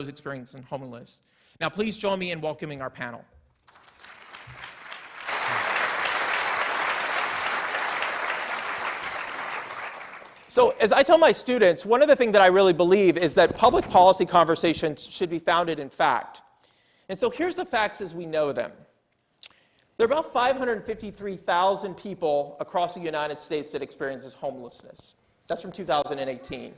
experiencing homelessness. Now, please join me in welcoming our panel. So as I tell my students, one of the things that I really believe is that public policy conversations should be founded in fact. And so here's the facts as we know them. There are about 553,000 people across the United States that experiences homelessness. That's from 2018.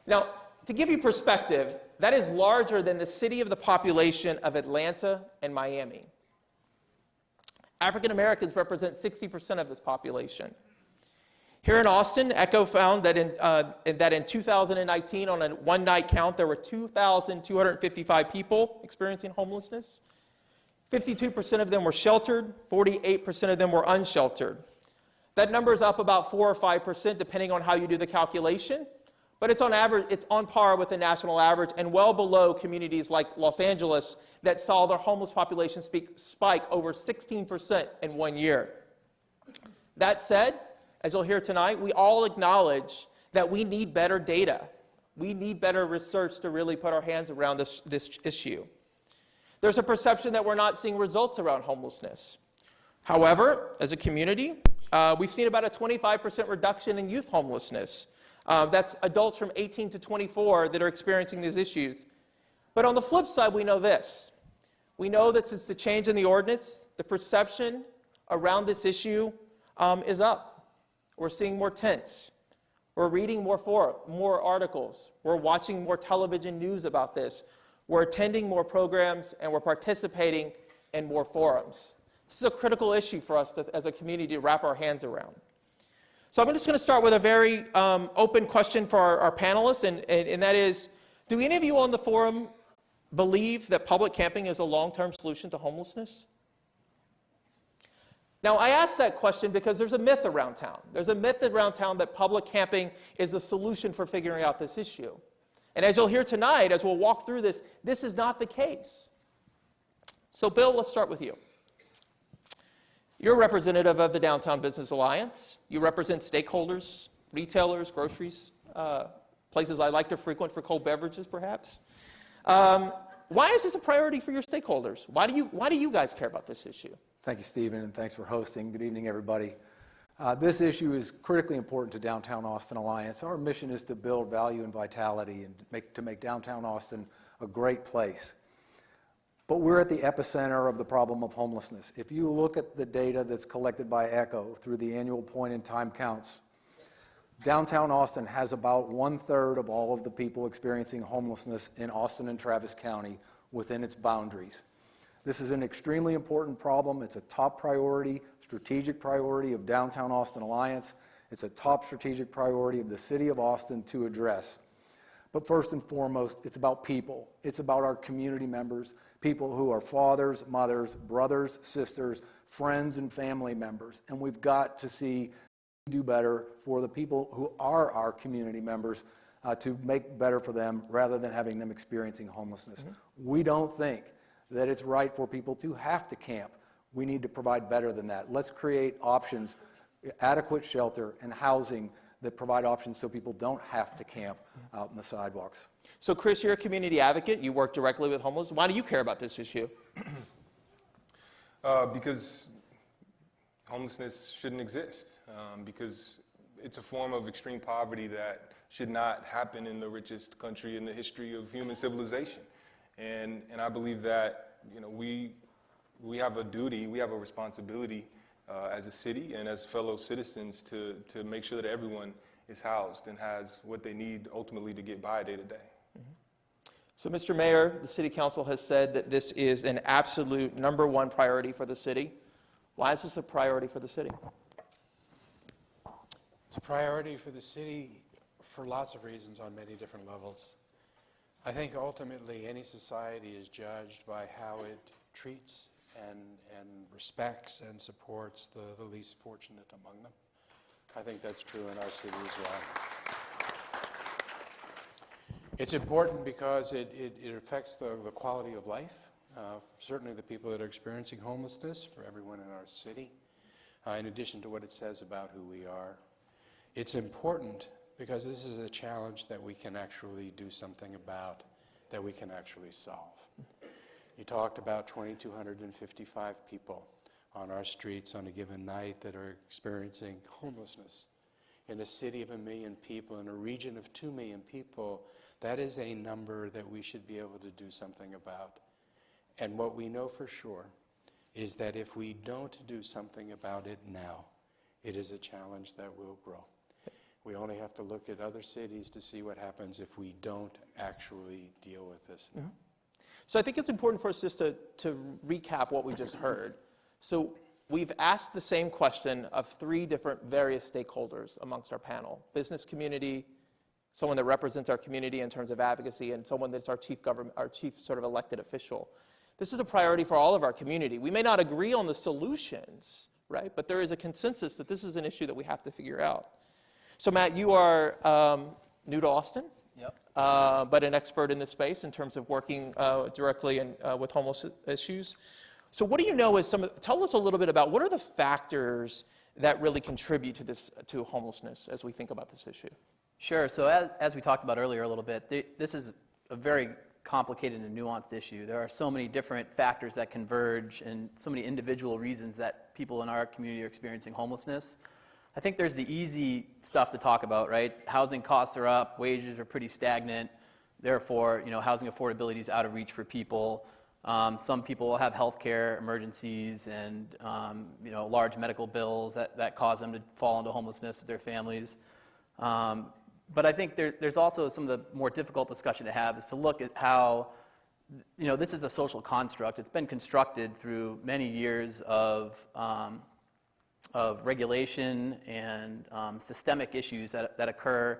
Now, to give you perspective, that is larger than the city of the population of Atlanta and Miami. African Americans represent 60% of this population. Here in Austin, ECHO found that in 2019, on a one-night count, there were 2,255 people experiencing homelessness. 52% of them were sheltered, 48% of them were unsheltered. That number is up about 4 or 5%, depending on how you do the calculation, but it's on average, it's on par with the national average and well below communities like Los Angeles that saw their homeless population spike over 16% in 1 year. That said, as you'll hear tonight, we all acknowledge that we need better data. We need better research to really put our hands around this issue. There's a perception that we're not seeing results around homelessness. However, as a community, we've seen about a 25% reduction in youth homelessness. That's adults from 18 to 24 that are experiencing these issues. But on the flip side, we know this. We know that since the change in the ordinance, the perception around this issue is up. We're seeing more tents. We're reading more articles. We're watching more television news about this. We're attending more programs, and we're participating in more forums. This is a critical issue for us as a community to wrap our hands around. So I'm just going to start with a very open question for our panelists, and that is, do any of you on the forum believe that public camping is a long-term solution to homelessness? Now, I ask that question because there's a myth around town. There's a myth around town that public camping is the solution for figuring out this issue. And as you'll hear tonight, as we'll walk through this, this is not the case. So, Bill, let's start with you. You're a representative of the Downtown Business Alliance. You represent stakeholders, retailers, groceries, places I like to frequent for cold beverages, perhaps. Why is this a priority for your stakeholders? Why do you guys care about this issue? Thank you, Stephen, and thanks for hosting. Good evening, everybody. This issue is critically important to Downtown Austin Alliance. Our mission is to build value and vitality and to make Downtown Austin a great place. But we're at the epicenter of the problem of homelessness. If you look at the data that's collected by ECHO through the annual point-in-time counts, Downtown Austin has about 1/3 of all of the people experiencing homelessness in Austin and Travis County within its boundaries. This is an extremely important problem. It's a top priority, strategic priority of Downtown Austin Alliance. It's a top strategic priority of the City of Austin to address. But first and foremost, it's about people. It's about our community members, people who are fathers, mothers, brothers, sisters, friends, and family members. And we've got to see do better for the people who are our community members to make better for them rather than having them experiencing homelessness. We don't think that it's right for people to have to camp. We need to provide better than that. Let's create options, adequate shelter and housing that provide options so people don't have to camp out in the sidewalks. So Chris, you're a community advocate. You work directly with homeless. Why do you care about this issue? Because homelessness shouldn't exist. Because it's a form of extreme poverty that should not happen in the richest country in the history of human civilization. And I believe that, we have a duty, we have a responsibility as a city and as fellow citizens to make sure that everyone is housed and has what they need ultimately to get by day to day. So, Mr. Mayor, the City Council has said that this is an absolute #1 priority for the city. Why is this a priority for the city? It's a priority for the city for lots of reasons on many different levels. I think ultimately any society is judged by how it treats and respects and supports the least fortunate among them. I think that's true in our city as well. It's important because it affects the quality of life, certainly the people that are experiencing homelessness, for everyone in our city, in addition to what it says about who we are. It's important because this is a challenge that we can actually do something about that we can actually solve. You talked about 2,255 people on our streets on a given night that are experiencing homelessness. In a city of 1 million people, in a region of 2 million people, that is a number that we should be able to do something about. And what we know for sure is that if we don't do something about it now, it is a challenge that will grow. We only have to look at other cities to see what happens if we don't actually deal with this now. So I think it's important for us just to recap what we just heard. So we've asked the same question of 3 different various stakeholders amongst our panel: business community, someone that represents our community in terms of advocacy, and someone that's our chief sort of elected official. This is a priority for all of our community. We may not agree on the solutions, right? But there is a consensus that this is an issue that we have to figure out. So Matt, you are new to Austin, Yep. but an expert in this space in terms of working directly with homeless issues. So what do you know is tell us a little bit about what are the factors that really contribute to homelessness as we think about this issue? Sure. So as we talked about earlier a little bit, this is a very complicated and nuanced issue. There are so many different factors that converge and so many individual reasons that people in our community are experiencing homelessness. I think there's the easy stuff to talk about, right? Housing costs are up, wages are pretty stagnant, therefore, housing affordability is out of reach for people. Some people will have healthcare emergencies and, large medical bills that cause them to fall into homelessness with their families. But I think there's also some of the more difficult discussion to have is to look at how, this is a social construct. It's been constructed through many years of regulation and systemic issues that occur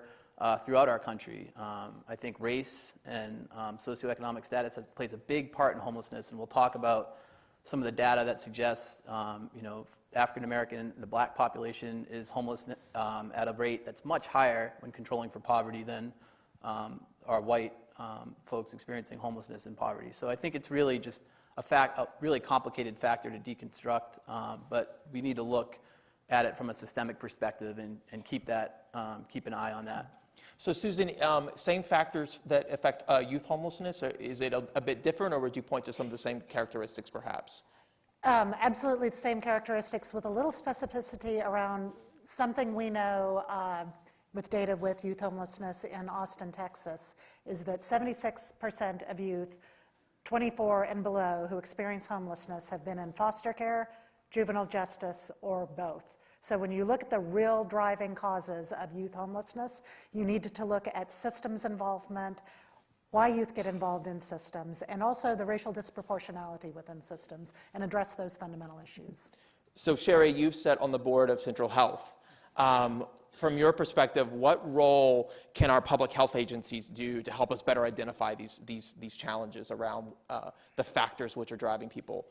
throughout our country. I think race and socioeconomic status plays a big part in homelessness, and we'll talk about some of the data that suggests, African American and the black population is homeless at a rate that's much higher when controlling for poverty than our white folks experiencing homelessness and poverty. So I think it's really just a really complicated factor to deconstruct, but we need to look at it from a systemic perspective and keep an eye on that. So Susan, same factors that affect youth homelessness, or is it a bit different, or would you point to some of the same characteristics perhaps? Absolutely the same characteristics with a little specificity around something we know with data with youth homelessness in Austin, Texas, is that 76% of youth 24 and below who experience homelessness have been in foster care, juvenile justice, or both. So when you look at the real driving causes of youth homelessness, you need to look at systems involvement, why youth get involved in systems, and also the racial disproportionality within systems, and address those fundamental issues. So Sherry, you've sat on the board of Central Health. From your perspective, what role can our public health agencies do to help us better identify these challenges around the factors which are driving people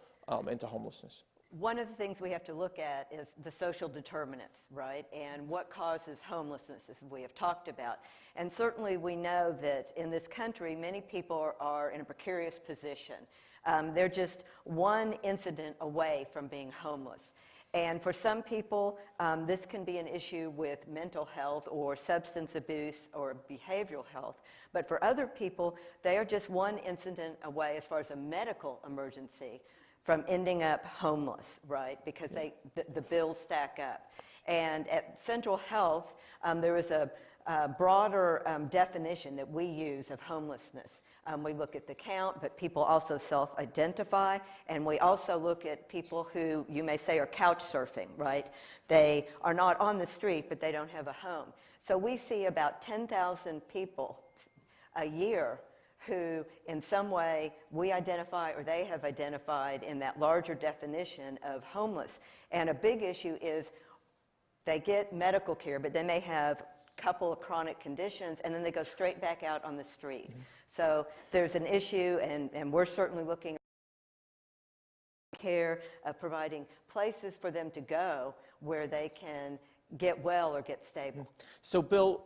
into homelessness? One of the things we have to look at is the social determinants, right? And what causes homelessness, as we have talked about. And certainly we know that in this country, many people are in a precarious position. They're just one incident away from being homeless. And for some people, this can be an issue with mental health or substance abuse or behavioral health. But for other people, they are just one incident away as far as a medical emergency from ending up homeless, right? Because the bills stack up. And at Central Health, there is a broader definition that we use of homelessness. We look at the count, but people also self-identify, and we also look at people who you may say are couch surfing, right? They are not on the street, but they don't have a home. So we see about 10,000 people a year who in some way we identify or they have identified in that larger definition of homeless. And a big issue is they get medical care, but they may have a couple of chronic conditions, and then they go straight back out on the street. Mm-hmm. So there's an issue, and we're certainly looking at care of providing places for them to go where they can get well or get stable. So Bill,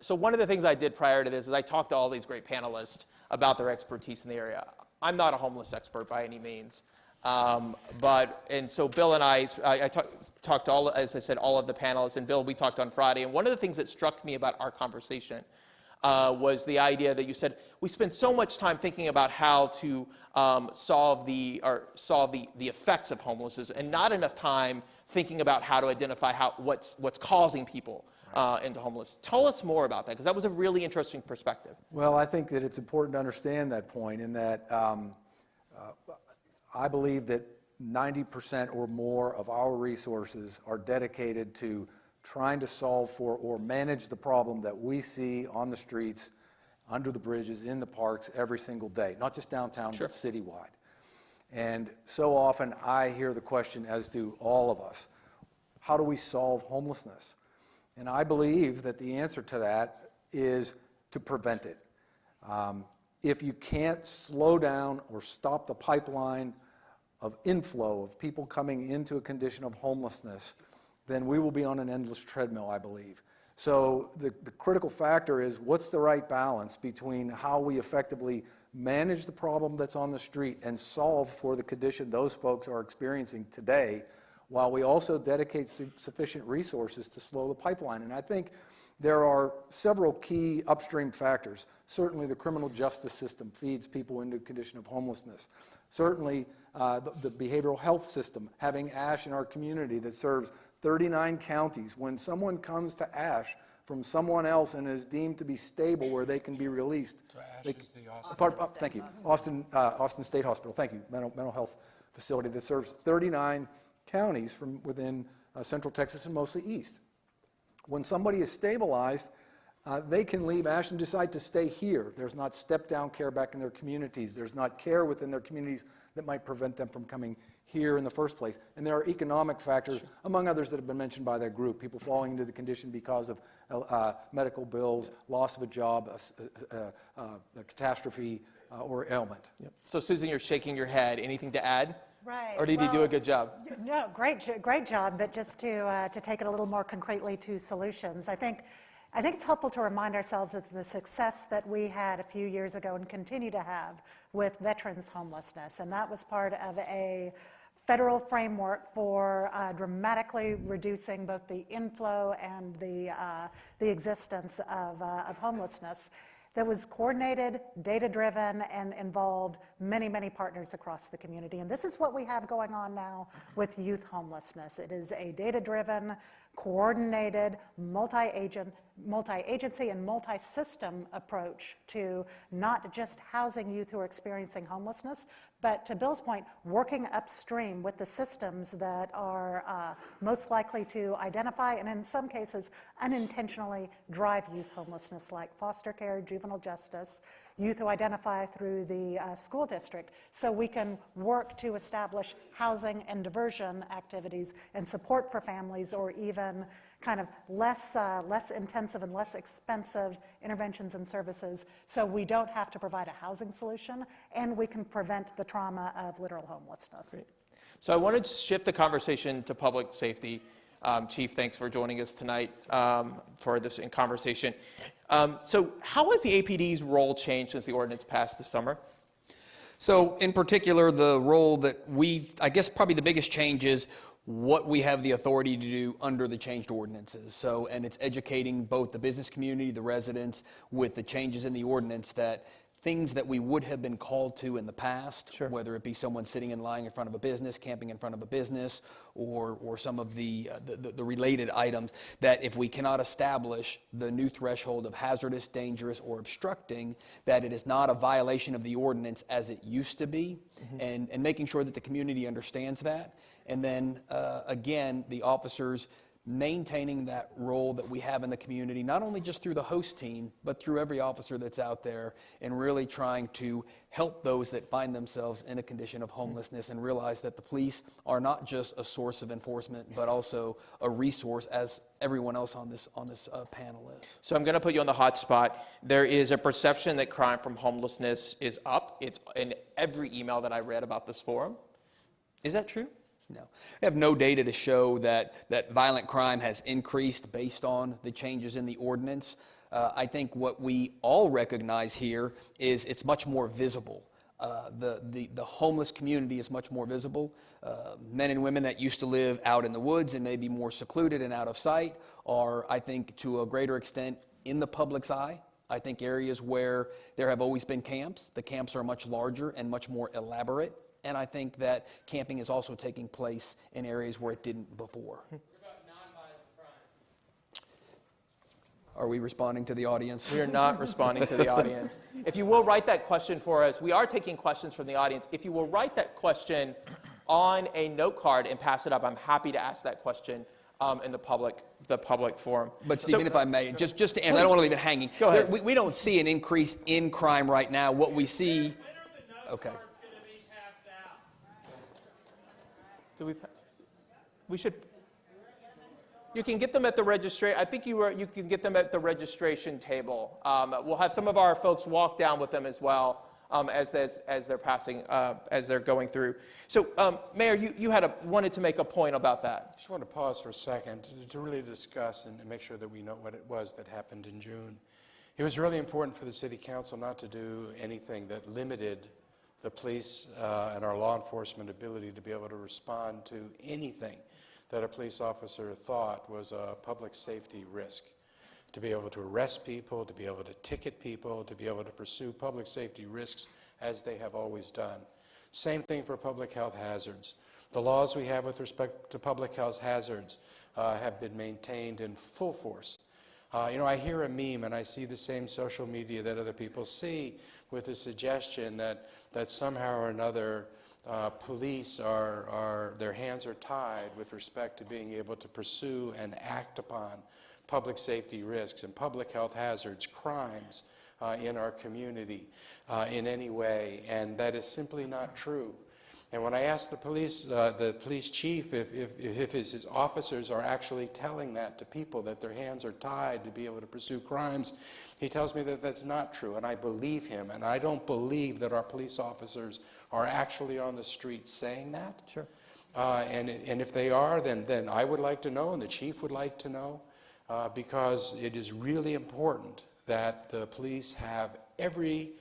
one of the things I did prior to this is I talked to all these great panelists about their expertise in the area. I'm not a homeless expert by any means. And so Bill and I talked to all, as I said, all of the panelists, and Bill, we talked on Friday, and one of the things that struck me about our conversation was the idea that you said, we spend so much time thinking about how to solve the effects of homelessness and not enough time thinking about how to identify what's causing people into homelessness. Tell us more about that, because that was a really interesting perspective. Well, I think that it's important to understand that point, in that I believe that 90% or more of our resources are dedicated to trying to solve for or manage the problem that we see on the streets, under the bridges, in the parks every single day, not just downtown, but citywide. And so often I hear the question, as do all of us, how do we solve homelessness? And I believe that the answer to that is to prevent it. If you can't slow down or stop the pipeline of inflow of people coming into a condition of homelessness, then we will be on an endless treadmill, I believe. So the critical factor is, what's the right balance between how we effectively manage the problem that's on the street and solve for the condition those folks are experiencing today, while we also dedicate sufficient resources to slow the pipeline. And I think there are several key upstream factors. Certainly the criminal justice system feeds people into a condition of homelessness. Certainly the behavioral health system, having ASH in our community that serves 39 counties. When someone comes to ASH from someone else and is deemed to be stable where they can be released. So ASH is the Austin. Thank you. Austin State Hospital, thank you. Mental health facility that serves 39 counties from within Central Texas and mostly east. When somebody is stabilized, they can leave ASH and decide to stay here. There's not step-down care back in their communities. There's not care within their communities that might prevent them from coming here in the first place. And there are economic factors, among others, that have been mentioned by that group, people falling into the condition because of medical bills, loss of a job, a catastrophe, or ailment. Yep. So Susan, you're shaking your head. Anything to add? Right. Or did he do a good job? No, great job. But just to take it a little more concretely to solutions, I think it's helpful to remind ourselves of the success that we had a few years ago and continue to have with veterans homelessness, and that was part of a federal framework for dramatically reducing both the inflow and the existence of homelessness. That was coordinated, data-driven, and involved many, many partners across the community. And this is what we have going on now with youth homelessness. It is a data-driven, coordinated, multi-agency and multi-system approach to not just housing youth who are experiencing homelessness, but to Bill's point, working upstream with the systems that are most likely to identify and in some cases unintentionally drive youth homelessness, like foster care, juvenile justice, youth who identify through the school district. So we can work to establish housing and diversion activities and support for families, or even kind of less intensive and less expensive interventions and services, so we don't have to provide a housing solution, and we can prevent the trauma of literal homelessness. Great. So I wanted to shift the conversation to public safety. Chief, thanks for joining us tonight for this conversation. So how has the APD's role changed since the ordinance passed this summer? So in particular, the role that I guess probably the biggest change is what we have the authority to do under the changed ordinances. So, and it's educating both the business community, the residents, with the changes in the ordinance, that things that we would have been called to in the past, Sure. whether it be someone sitting and lying in front of a business, camping in front of a business, or some of the related items, that if we cannot establish the new threshold of hazardous, dangerous, or obstructing, that it is not a violation of the ordinance as it used to be, and making sure that the community understands that. And then, again, the officers maintaining that role that we have in the community, not only just through the host team, but through every officer that's out there, and really trying to help those that find themselves in a condition of homelessness and realize that the police are not just a source of enforcement, but also a resource, as everyone else on this panel is. So I'm going to put you on the hot spot. There is a perception that crime from homelessness is up. It's in every email that I read about this forum. Is that true? No. We have no data to show that violent crime has increased based on the changes in the ordinance. I think what we all recognize here is it's much more visible. The homeless community is much more visible. Men and women that used to live out in the woods and maybe more secluded and out of sight are, I think, to a greater extent in the public's eye. I think areas where there have always been camps, the camps are much larger and much more elaborate. And I think that camping is also taking place in areas where it didn't before. Are we responding to the audience? We are not responding to the audience. If you will write that question for us, we are taking questions from the audience. If you will write that question on a note card and pass it up, I'm happy to ask that question in the public forum. But Stephen, if I may, just to answer, I don't want to leave it hanging. Go ahead. We don't see an increase in crime right now. What we see, okay. We should. You can get them at the registration. I think you can get them at the registration table. We'll have some of our folks walk down with them as well as they're passing, as they're going through. So, Mayor, you wanted to make a point about that. I just want to pause for a second to really discuss and make sure that we know what it was that happened in June. It was really important for the City Council not to do anything that limited the police and our law enforcement ability to be able to respond to anything that a police officer thought was a public safety risk. To be able to arrest people, to be able to ticket people, to be able to pursue public safety risks as they have always done. Same thing for public health hazards. The laws we have with respect to public health hazards have been maintained in full force. I hear a meme and I see the same social media that other people see with the suggestion that somehow or another police their hands are tied with respect to being able to pursue and act upon public safety risks and public health hazards, crimes in our community in any way, and that is simply not true. And when I asked the police chief if his officers are actually telling that to people, that their hands are tied to be able to pursue crimes, he tells me that that's not true, and I believe him, and I don't believe that our police officers are actually on the streets saying that. Sure. And if they are, then I would like to know, and the chief would like to know, because it is really important that the police have every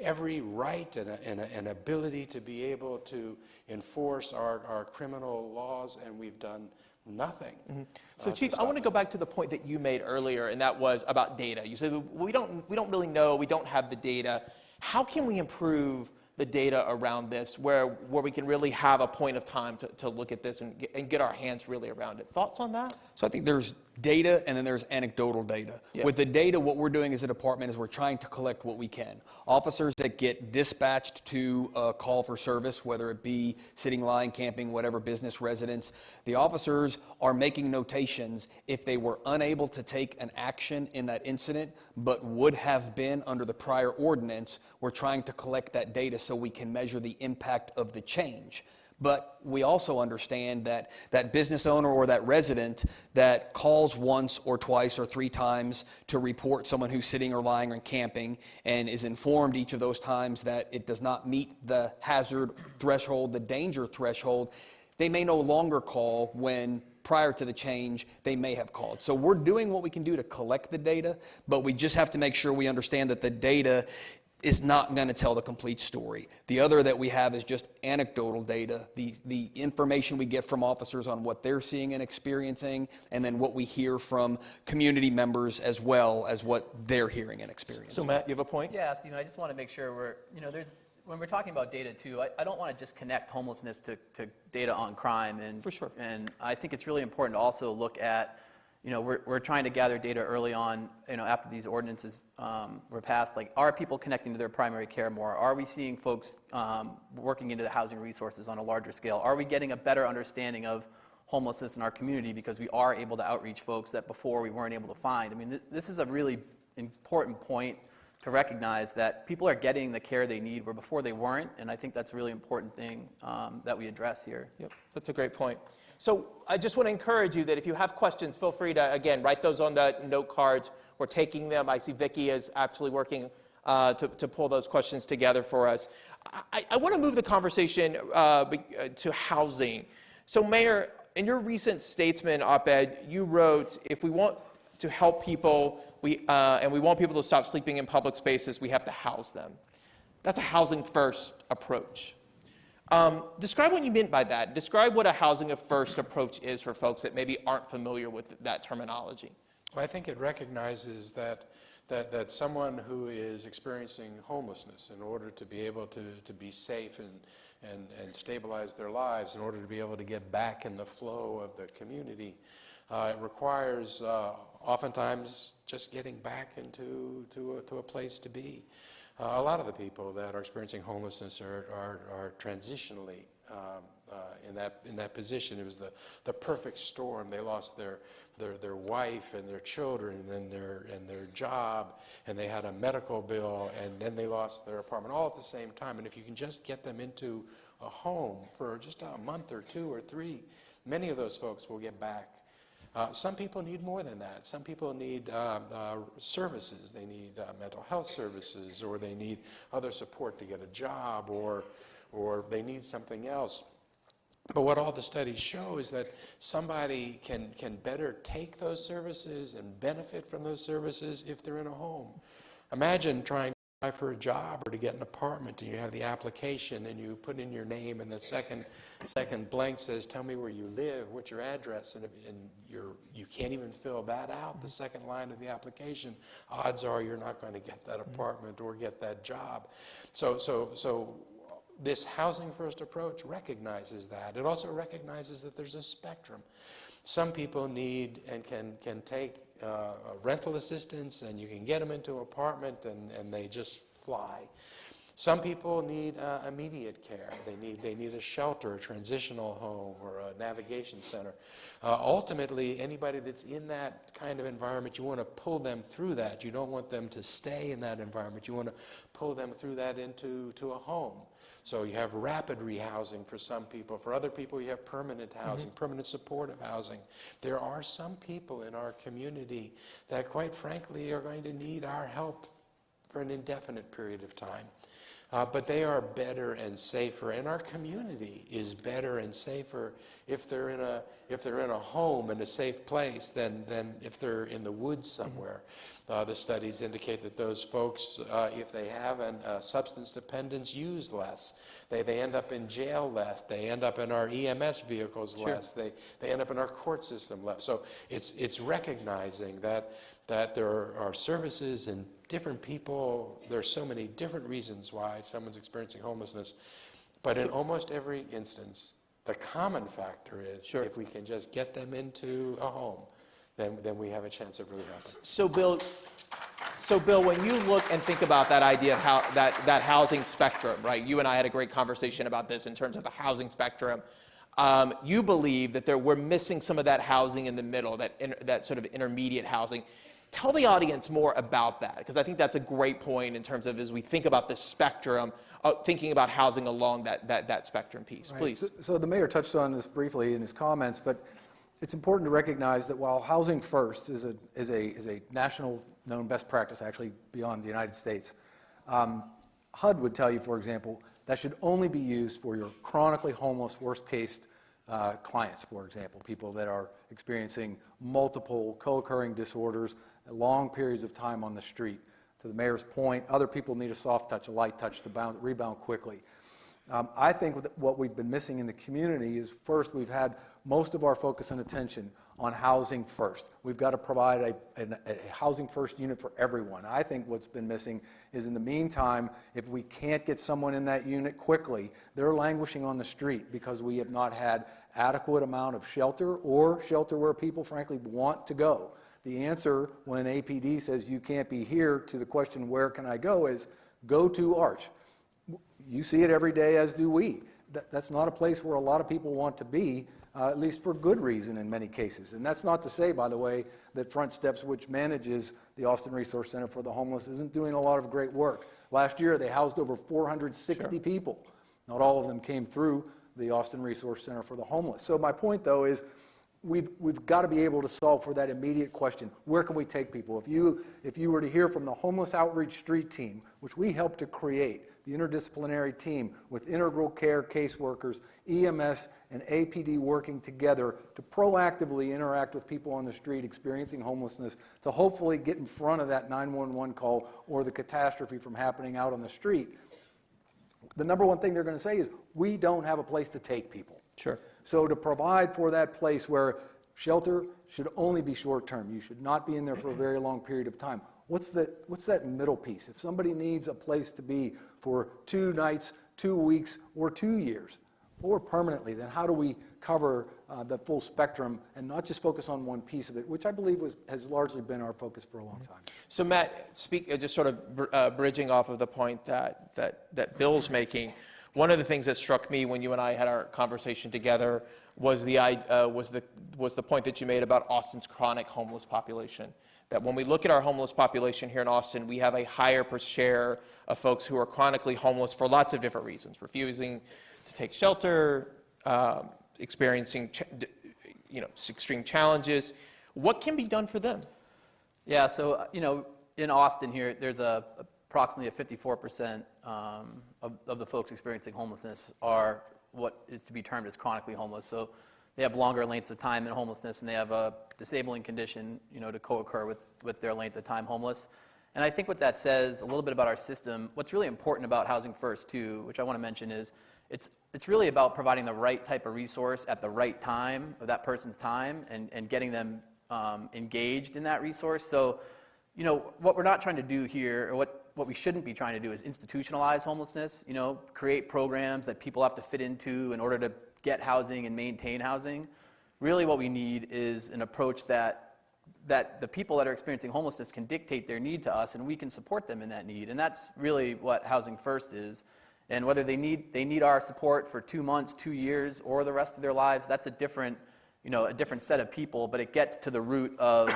right and an ability to be able to enforce our criminal laws, and we've done nothing. Mm-hmm. So, Chief, I want to go back to the point that you made earlier, and that was about data. You said we don't really know, we don't have the data. How can we improve the data around this, where we can really have a point of time to look at this and get our hands really around it? Thoughts on that? So I think there's data and then there's anecdotal data. Yeah. With the data, what we're doing as a department is we're trying to collect what we can. Officers that get dispatched to a call for service, whether it be sitting, lying, camping, whatever, business residence, the officers are making notations if they were unable to take an action in that incident but would have been under the prior ordinance. We're trying to collect that data so we can measure the impact of the change. But we also understand that that business owner or that resident that calls once or twice or three times to report someone who's sitting or lying or camping and is informed each of those times that it does not meet the hazard threshold, the danger threshold, they may no longer call when prior to the change they may have called. So we're doing what we can do to collect the data, but we just have to make sure we understand that the data is not going to tell the complete story. The other that we have is just anecdotal data, the information we get from officers on what they're seeing and experiencing, and then what we hear from community members as well as what they're hearing and experiencing. So, Matt, you have a point? Yeah, Stephen, I just want to make sure when we're talking about data too, I don't want to just connect homelessness to data on crime. And, for sure. And I think it's really important to also look at, we're trying to gather data early on, after these ordinances were passed, like, are people connecting to their primary care more? Are we seeing folks working into the housing resources on a larger scale? Are we getting a better understanding of homelessness in our community because we are able to outreach folks that before we weren't able to find? I mean, this is a really important point to recognize that people are getting the care they need where before they weren't, and I think that's a really important thing that we address here. Yep, that's a great point. So I just want to encourage you that if you have questions, feel free to, again, write those on the note cards. We're taking them. I see Vicki is absolutely working to pull those questions together for us. I want to move the conversation to housing. So, Mayor, in your recent statesman op-ed, you wrote, if we want to help people and we want people to stop sleeping in public spaces, we have to house them. That's a housing-first approach. Describe what you meant by that. Describe what a housing-first approach is for folks that maybe aren't familiar with that terminology. Well, I think it recognizes that that someone who is experiencing homelessness, in order to be able to be safe and stabilize their lives, in order to be able to get back in the flow of the community, it requires oftentimes just getting back into a place to be. A lot of the people that are experiencing homelessness are transitionally in that position. It was the perfect storm. They lost their wife and their children and their job, and they had a medical bill, and then they lost their apartment all at the same time. And if you can just get them into a home for just a month or 2 or 3, many of those folks will get back. Some people need more than that. Some people need services. They need mental health services, or they need other support to get a job, or they need something else. But what all the studies show is that somebody can better take those services and benefit from those services if they're in a home. Imagine trying to apply for a job or to get an apartment, and you have the application and you put in your name, and the second blank says, tell me where you live, what's your address, and you can't even fill that out, the second line of the application. Odds are you're not going to get that apartment or get that job. So this housing first approach recognizes that. It also recognizes that there's a spectrum. Some people need and can take rental assistance, and you can get them into an apartment and they just fly. Some people need immediate care. They need a shelter, a transitional home, or a navigation center. Ultimately, anybody that's in that kind of environment, you want to pull them through that. You don't want them to stay in that environment. You want to pull them through that into a home. So you have rapid rehousing for some people. For other people, you have permanent housing, permanent supportive housing. There are some people in our community that, quite frankly, are going to need our help for an indefinite period of time. But they are better and safer, and our community is better and safer if they're in a home and a safe place than if they're in the woods somewhere. The studies indicate that those folks, if they have a substance dependence, use less. They end up in jail less. They end up in our EMS vehicles less. They end up in our court system less. So it's recognizing that there are services and different people. There are so many different reasons why someone's experiencing homelessness. But in almost every instance, the common factor is if we can just get them into a home, then we have a chance of really helping. So Bill, when you look and think about that idea of how that housing spectrum, right? You and I had a great conversation about this in terms of the housing spectrum. You believe that we're missing some of that housing in the middle, that sort of intermediate housing. Tell the audience more about that, because I think that's a great point in terms of, as we think about this spectrum, thinking about housing along that spectrum piece. Right. Please. So the mayor touched on this briefly in his comments, but it's important to recognize that while housing first is a national known best practice, actually beyond the United States, HUD would tell you, for example, that should only be used for your chronically homeless, worst-case clients, for example, people that are experiencing multiple co-occurring disorders, long periods of time on the street. To the mayor's point, other people need a soft touch, a light touch to rebound quickly. I think what we've been missing in the community is, first, we've had most of our focus and attention on housing first. We've got to provide a housing first unit for everyone. I think what's been missing is, in the meantime, if we can't get someone in that unit quickly, they're languishing on the street because we have not had adequate amount of shelter, or shelter where people frankly want to go. The answer when APD says you can't be here to the question, where can I go, is go to Arch. You see it every day, as do we. That's not a place where a lot of people want to be, at least for good reason in many cases. And that's not to say, by the way, that Front Steps, which manages the Austin Resource Center for the Homeless, isn't doing a lot of great work. Last year, they housed over 460 people. Not all of them came through the Austin Resource Center for the Homeless. So my point, though, is we've got to be able to solve for that immediate question: where can we take people? If you were to hear from the Homeless Outreach Street Team, which we helped to create, the interdisciplinary team with integral care caseworkers, EMS, and APD working together to proactively interact with people on the street experiencing homelessness, to hopefully get in front of that 911 call or the catastrophe from happening out on the street, the number one thing they're going to say is, we don't have a place to take people. Sure. So to provide for that place where shelter should only be short-term, you should not be in there for a very long period of time. What's that middle piece? If somebody needs a place to be for 2 nights, 2 weeks, or 2 years, or permanently, then how do we cover the full spectrum and not just focus on one piece of it, which I believe has largely been our focus for a long time. So Matt, just sort of bridging off of the point that Bill's making, one of the things that struck me when you and I had our conversation together was the point that you made about Austin's chronic homeless population. That when we look at our homeless population here in Austin, we have a higher per share of folks who are chronically homeless for lots of different reasons, refusing to take shelter, experiencing extreme challenges. What can be done for them? Yeah, so in Austin here, there's approximately a 54% of the folks experiencing homelessness are what is to be termed as chronically homeless. So they have longer lengths of time in homelessness, and they have a disabling condition, to co-occur with their length of time homeless. And I think what that says a little bit about our system. What's really important about Housing First too, which I want to mention, is it's really about providing the right type of resource at the right time of that person's time and getting them engaged in that resource. So, what we're not trying to do here, or what we shouldn't be trying to do, is institutionalize homelessness, create programs that people have to fit into in order to get housing and maintain housing. Really what we need is an approach that the people that are experiencing homelessness can dictate their need to us, and we can support them in that need. And that's really what Housing First is. And whether they need our support for 2 months, 2 years, or the rest of their lives, that's a different set of people, but it gets to the root of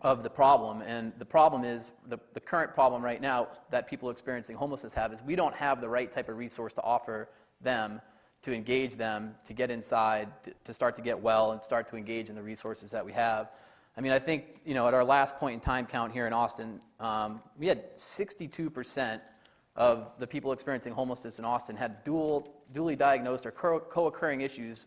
the problem. And the problem is, the current problem right now that people experiencing homelessness have is we don't have the right type of resource to offer them, to engage them, to get inside, to start to get well and start to engage in the resources that we have. I mean, I think, at our last point in time count here in Austin, we had 62% of the people experiencing homelessness in Austin had duly diagnosed or co-occurring issues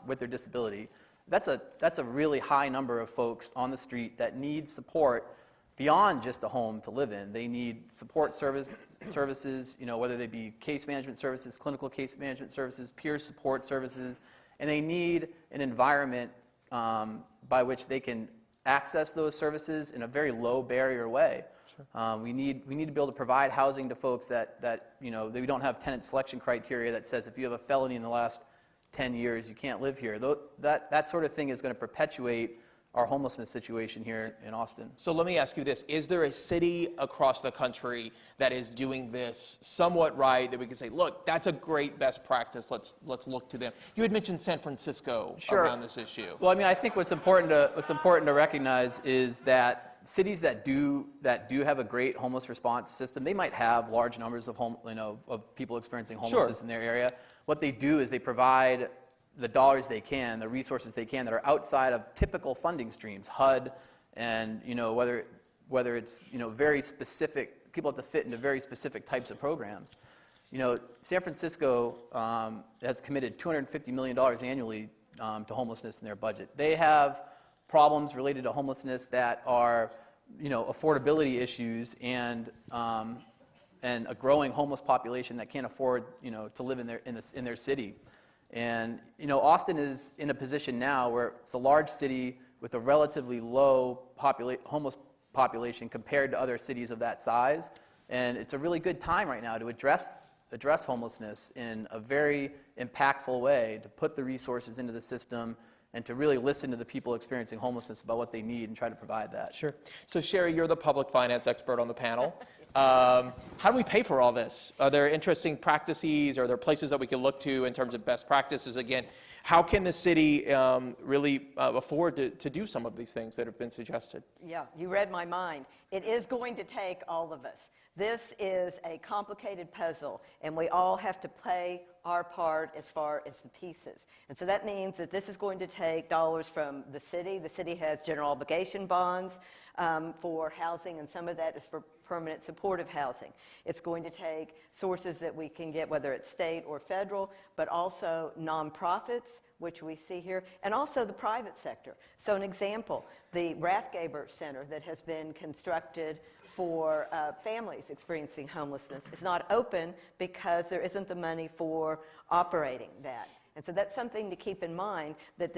with their disability. That's a really high number of folks on the street that need support beyond just a home to live in. They need support services, whether they be case management services, clinical case management services, peer support services, and they need an environment by which they can access those services in a very low barrier way. Sure. We need to be able to provide housing to folks that we don't have tenant selection criteria that says if you have a felony in the last 10 years, you can't live here. That sort of thing is going to perpetuate our homelessness situation here in Austin. So let me ask you this. Is there a city across the country that is doing this somewhat right, that we can say, look, that's a great best practice, let's look to them? You had mentioned San Francisco around this issue. Well, I mean, I think what's important to recognize is that cities that do have a great homeless response system, they might have large numbers of people experiencing homelessness in their area. What they do is they provide the dollars they can, the resources they can that are outside of typical funding streams, HUD, and whether it's very specific, people have to fit into very specific types of programs. San Francisco has committed $250 million annually to homelessness in their budget. They have problems related to homelessness that are affordability issues and a growing homeless population that can't afford to live in their city. And Austin is in a position now where it's a large city with a relatively low homeless population compared to other cities of that size, and it's a really good time right now to address homelessness in a very impactful way, to put the resources into the system and to really listen to the people experiencing homelessness about what they need and try to provide that. Sure. So Sherry, you're the public finance expert on the panel. How do we pay for all this? Are there interesting practices? Are there places that we can look to in terms of best practices? Again, how can the city really afford to do some of these things that have been suggested? Yeah, you read my mind. It is going to take all of us. This is a complicated puzzle, and we all have to play our part as far as the pieces. And so that means that this is going to take dollars from the city. The city has general obligation bonds for housing, and some of that is for permanent supportive housing. It's going to take sources that we can get, whether it's state or federal, but also nonprofits, which we see here, and also the private sector. So an example, the Rathgaber Center that has been constructed for families experiencing homelessness is not open because there isn't the money for operating that. And so that's something to keep in mind, that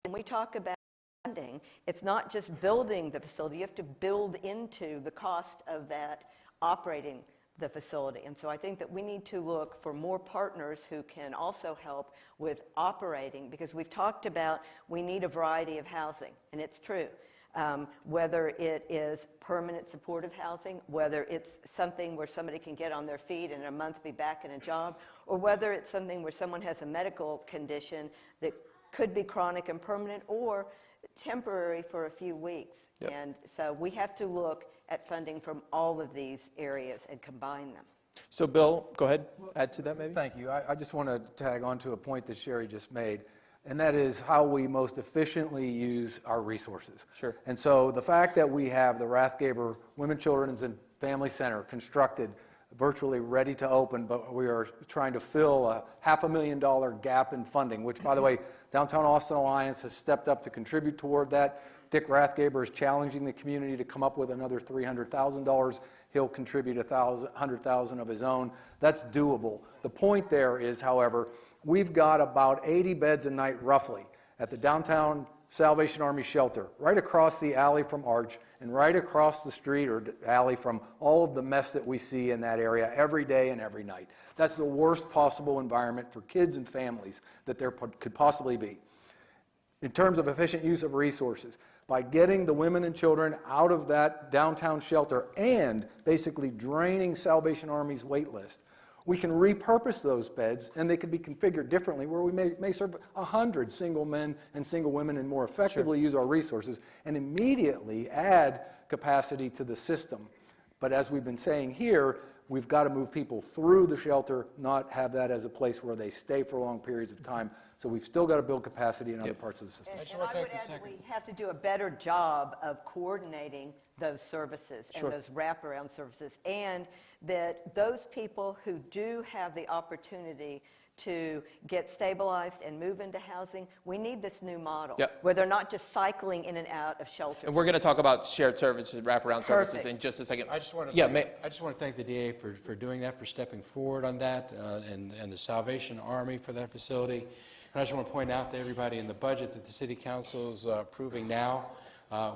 when we talk about funding, it's not just building the facility. You have to build into the cost of that operating the facility. And so I think that we need to look for more partners who can also help with operating, because we've talked about we need a variety of housing, and it's true. Whether it is permanent supportive housing, whether it's something where somebody can get on their feet and in a month be back in a job, or whether it's something where someone has a medical condition that could be chronic and permanent or temporary for a few weeks. Yep. And so we have to look at funding from all of these areas and combine them. So Bill, go ahead, add to that maybe. Thank you. I just want to tag on to a point that Sherry just made, and that is how we most efficiently use our resources. Sure. And so the fact that we have the Rathgaber Women, Children's, and Family Center constructed, virtually ready to open, but we are trying to fill a $500,000 gap in funding, which, by the way, Downtown Austin Alliance has stepped up to contribute toward that. Dick Rathgaber is challenging the community to come up with another $300,000. He'll contribute $100,000 of his own. That's doable. The point there is, however, we've got about 80 beds a night, roughly, at the Downtown Salvation Army Shelter, right across the alley from Arch, and right across the street or alley from all of the mess that we see in that area every day and every night. That's the worst possible environment for kids and families that there could possibly be. In terms of efficient use of resources, by getting the women and children out of that downtown shelter and basically draining Salvation Army's wait list, we can repurpose those beds, and they could be configured differently, where we may serve 100 single men and single women and more effectively use our resources and immediately add capacity to the system. But as we've been saying here, we've got to move people through the shelter, not have that as a place where they stay for long periods of time. So we've still got to build capacity in other parts of the system. And I would add that we have to do a better job of coordinating those services and those wraparound services, and that those people who do have the opportunity to get stabilized and move into housing, we need this new model where they're not just cycling in and out of shelters. And we're going to talk about shared services, wraparound services in just a second. I just want to thank the DA for doing that, for stepping forward on that, and the Salvation Army for that facility. And I just want to point out to everybody in the budget that the City Council is approving now.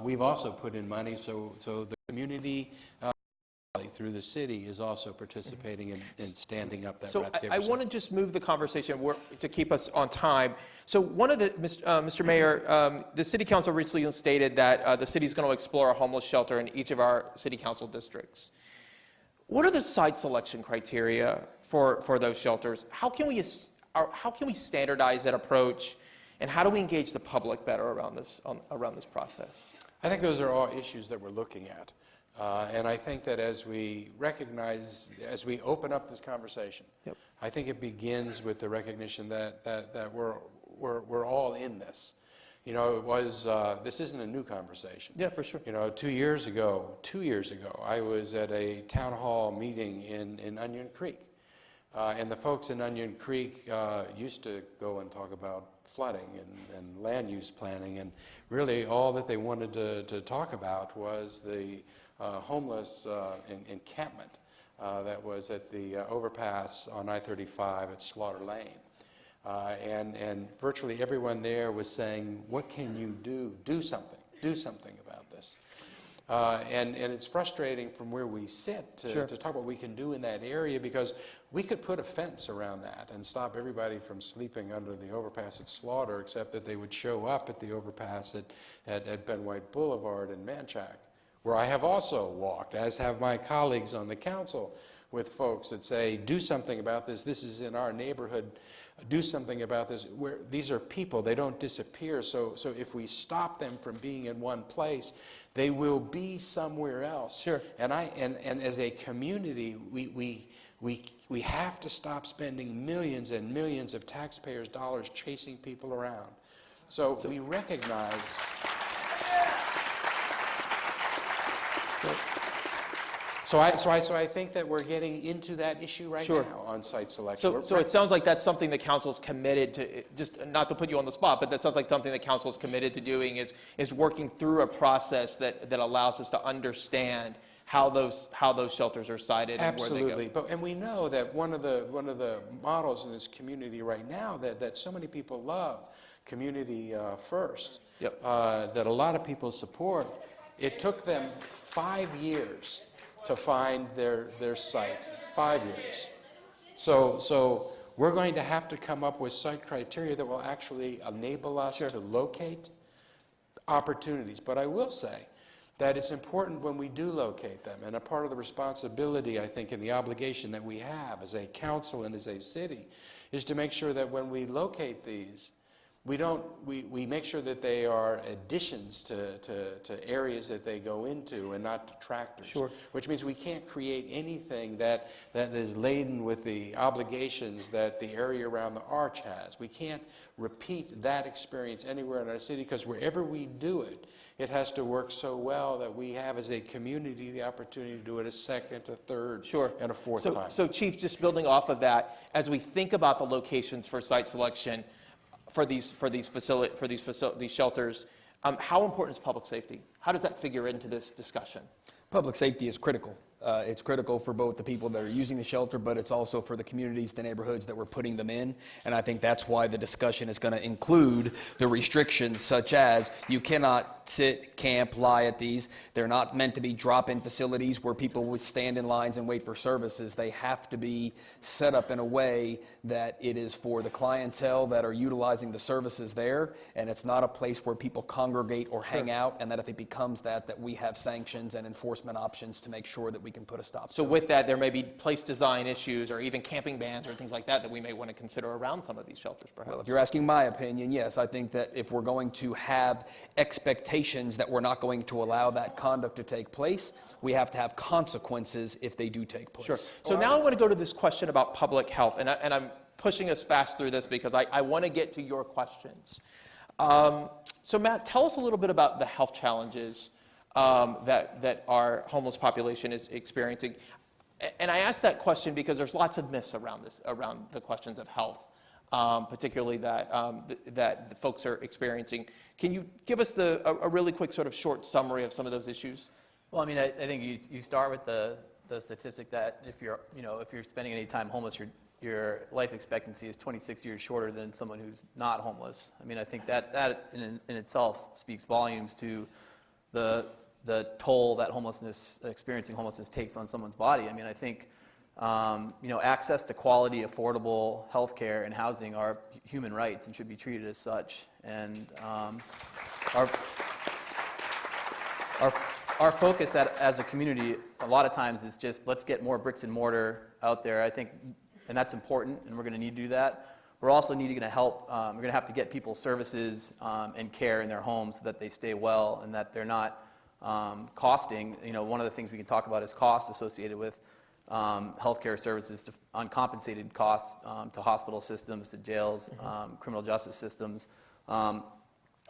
We've also put in money, so the community through the city is also participating in standing up that So Rathgaber I Center. want to just move the conversation to keep us on time. So one of the, Mr. Mayor, the City Council recently stated that the city is going to explore a homeless shelter in each of our City Council districts. What are the site selection criteria for those shelters? How can we standardize that approach, and how do we engage the public better around this process? I think those are all issues that we're looking at. And I think that as we recognize, as we open up this conversation, I think it begins with the recognition that we're all in this. You know, this isn't a new conversation. Yeah, for sure. You know, 2 years ago, I was at a town hall meeting in Onion Creek. And the folks in Onion Creek used to go and talk about flooding and land use planning, and really all that they wanted to talk about was the homeless encampment that was at the overpass on I-35 at Slaughter Lane. And virtually everyone there was saying, what can you do? Do something about this. And it's frustrating from where we sit to talk about what we can do in that area, because we could put a fence around that and stop everybody from sleeping under the overpass at Slaughter, except that they would show up at the overpass at Ben White Boulevard in Manchac, where I have also walked, as have my colleagues on the council, with folks that say, do something about this. This is in our neighborhood. Do something about this. These are people. They don't disappear. So if we stop them from being in one place, they will be somewhere else. Sure. And as a community, we have to stop spending millions and millions of taxpayers' dollars chasing people around. So we recognize. So I think that we're getting into that issue right now on site selection. So it sounds like that's something the council's committed to, just not to put you on the spot, but that sounds like something the council's committed to doing is working through a process that allows us to understand how those shelters are sited and where they go. Absolutely, and we know that one of the models in this community right now that so many people love, community first, Yep. that a lot of people support. It took them 5 years to find their site. 5 years. So we're going to have to come up with site criteria that will actually enable us to locate opportunities. But I will say that it's important when we do locate them, and a part of the responsibility, I think, and the obligation that we have as a council and as a city is to make sure that when we locate these, we make sure that they are additions to areas that they go into and not detractors. Sure. Which means we can't create anything that is laden with the obligations that the area around the arch has. We can't repeat that experience anywhere in our city, because wherever we do it, it has to work so well that we have as a community the opportunity to do it a second, a third, and a fourth time. So Chief, just building off of that, as we think about the locations for site selection for these shelters, how important is public safety? How does that figure into this discussion? Public safety is critical. It's critical for both the people that are using the shelter, but it's also for the communities, the neighborhoods that we're putting them in. And I think that's why the discussion is going to include the restrictions, such as you cannot sit, camp, lie at these. They're not meant to be drop-in facilities where people would stand in lines and wait for services. They have to be set up in a way that it is for the clientele that are utilizing the services there, and it's not a place where people congregate or hang out, and that if it becomes that we have sanctions and enforcement options to make sure that we can put a stop to it. So with that, there may be place design issues or even camping bans or things like that we may want to consider around some of these shelters, perhaps. Well, if you're asking my opinion, yes, I think that if we're going to have expectations that we're not going to allow that conduct to take place, we have to have consequences if they do take place. Sure. So now I want to go to this question about public health, and I'm pushing us fast through this because I want to get to your questions. So Matt, tell us a little bit about the health challenges that our homeless population is experiencing. And I ask that question because there's lots of myths around the questions of health, particularly that the folks are experiencing. Can you give us a really quick sort of short summary of some of those issues? Well, I mean, I think you start with the statistic that if you're spending any time homeless, your life expectancy is 26 years shorter than someone who's not homeless. I mean, I think that in itself speaks volumes to the toll that experiencing homelessness takes on someone's body. I mean, I think access to quality, affordable health care and housing are human rights and should be treated as such. And our focus as a community a lot of times is just let's get more bricks and mortar out there. I think, and that's important, and we're going to need to do that. We're also going to help. We're going to have to get people services and care in their homes so that they stay well and that they're not costing. One of the things we can talk about is cost associated with healthcare services, uncompensated costs to hospital systems, to jails, criminal justice systems.